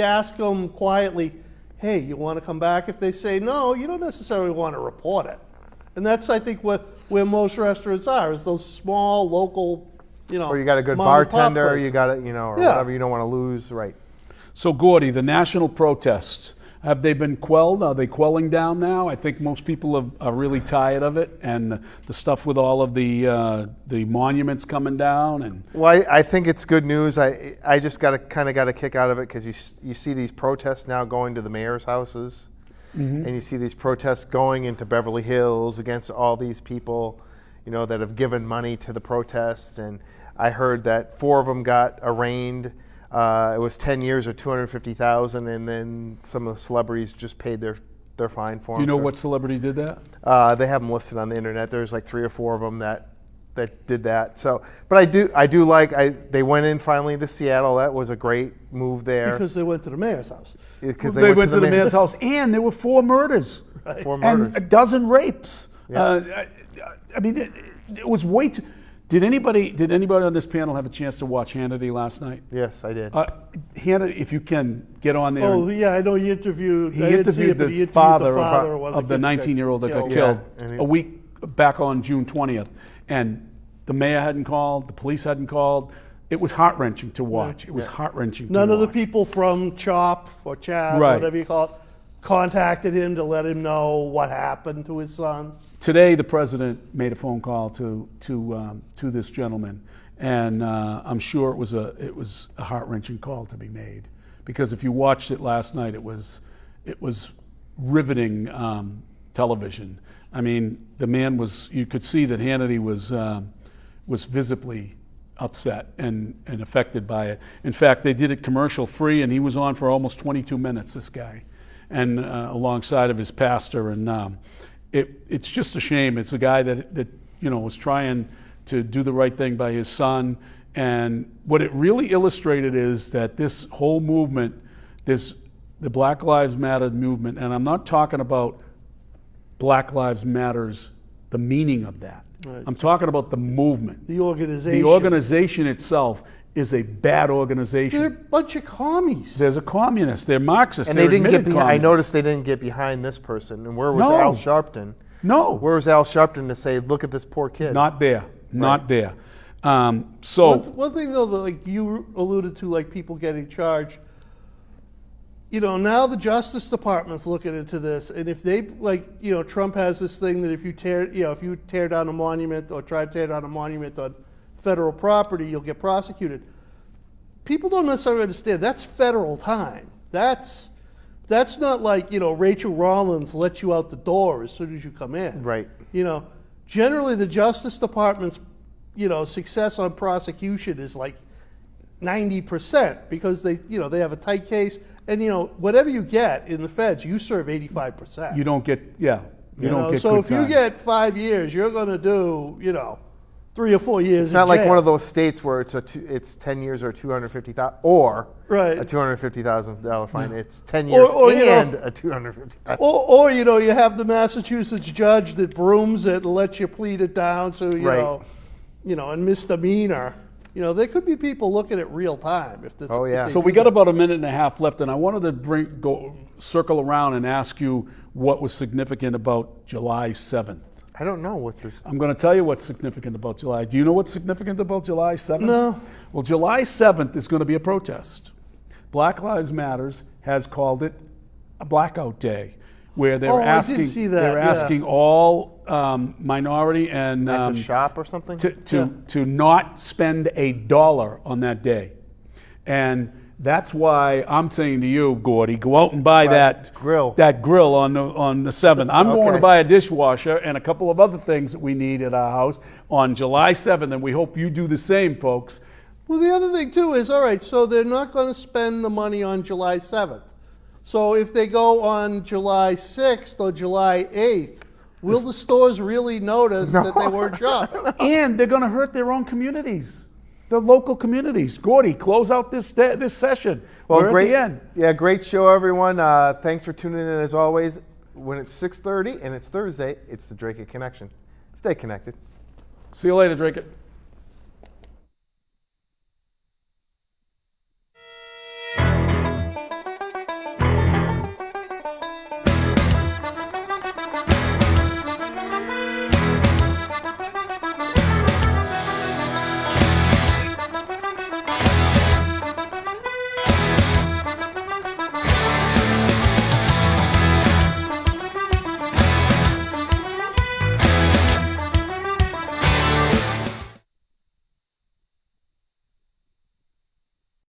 ask them quietly, hey, you want to come back? If they say no, you don't necessarily want to report it. And that's, I think, where most restaurants are, is those small, local, or you got a good bartender, you got it, or whatever you don't want to lose, right? So, Gordy, the national protests, have they been quelled? Are they quelling down now? I think most people are really tired of it, and the stuff with all of the monuments coming down. And well, I think it's good news. I just got a kick out of it because you see these protests now going to the mayor's houses, and you see these protests going into Beverly Hills against all these people, that have given money to the protests. And I heard that 4 of them got arraigned. It was 10 years or $250,000, and then some of the celebrities just paid their fine for them. You know what celebrity did that? They have them listed on the internet. There's like 3 or 4 of them that did that. So, but I do like they went in finally into Seattle. That was a great move there because they went to the mayor's house. Because they went to the mayor's house, and there were 4 murders, Right. 4 murders, and a dozen rapes. Yeah. I mean, it was way too. Did anybody on this panel have a chance to watch Hannity last night? Yes, I did. Hannity, if you can get on there. Oh, yeah, I know he interviewed. He interviewed the father of the kids 19-year-old that got killed. killed a week back on June 20th. And the mayor hadn't called, the police hadn't called. It was heart-wrenching to watch. It was heart-wrenching to watch. None of the people from CHOP or Chaz, Right. whatever you call it, contacted him to let him know what happened to his son. Today, the president made a phone call to this gentleman, and I'm sure it was a heart-wrenching call to be made, because if you watched it last night, it was riveting television. I mean, the man was, you could see that Hannity was visibly upset and affected by it. In fact, they did it commercial free, and he was on for almost 22 minutes, this guy, and alongside of his pastor. And it's just a shame. It's a guy that was trying to do the right thing by his son. And what it really illustrated is that this whole movement, the Black Lives Matter movement, and I'm not talking about Black Lives Matters, the meaning of that. Right. I'm talking about the movement. The organization. The organization itself is a bad organization. They're a bunch of commies. There's a communist. They're Marxists. And they're they didn't get admitted behind. I communists. noticed they didn't get behind this person. And where was No. Al Sharpton? No. Where was Al Sharpton to say, "Look at this poor kid"? Not there. Not Right. there. One thing though, that, like you alluded to, like people getting charged. Now the Justice Department's looking into this, and if they Trump has this thing that if you tear down a monument or try to tear down a monument on federal property, you'll get prosecuted. People don't necessarily understand that's federal time. That's not like Rachel Rollins lets you out the door as soon as you come in. Right. Generally the Justice Department's success on prosecution is like 90% because they have a tight case, and whatever you get in the feds, you serve 85%. You don't get, you don't get so good if you time. get 5 years, you're going to do 3 or 4 years. It's not like one of those states where it's 10 years or 250,000 or Right. a $250,000 fine. It's 10 years and a $250,000. Or you have the Massachusetts judge that brooms it and lets you plead it down. So and misdemeanor. There could be people looking at real time if this. Oh, yeah. So we got about a minute and a half left, and I wanted to circle around and ask you what was significant about July 7th. I don't know what this. I'm going to tell you what's significant about July. Do you know what's significant about July 7th? No. Well, July 7th is going to be a protest. Black Lives Matters has called it a blackout day, where they're I asking did see that, they're yeah. asking all minority and At the shop or something? to not spend $1 on that day. And that's why I'm saying to you, Gordy, go out and buy that grill on the 7th. I'm going to Okay. buy a dishwasher and a couple of other things that we need at our house on July 7th, and we hope you do the same, folks. Well, the other thing too is, all right, so they're not going to spend the money on July 7th. So if they go on July 6th or July 8th, will the stores really notice that they weren't shut? And they're going to hurt their own communities, the local communities. Gordy, close out this session. Well, We're great. at the end. Yeah, great show, everyone. Thanks for tuning in as always. When it's 6:30 and it's Thursday, it's the Dracut Connection. Stay connected. See you later, Dracut.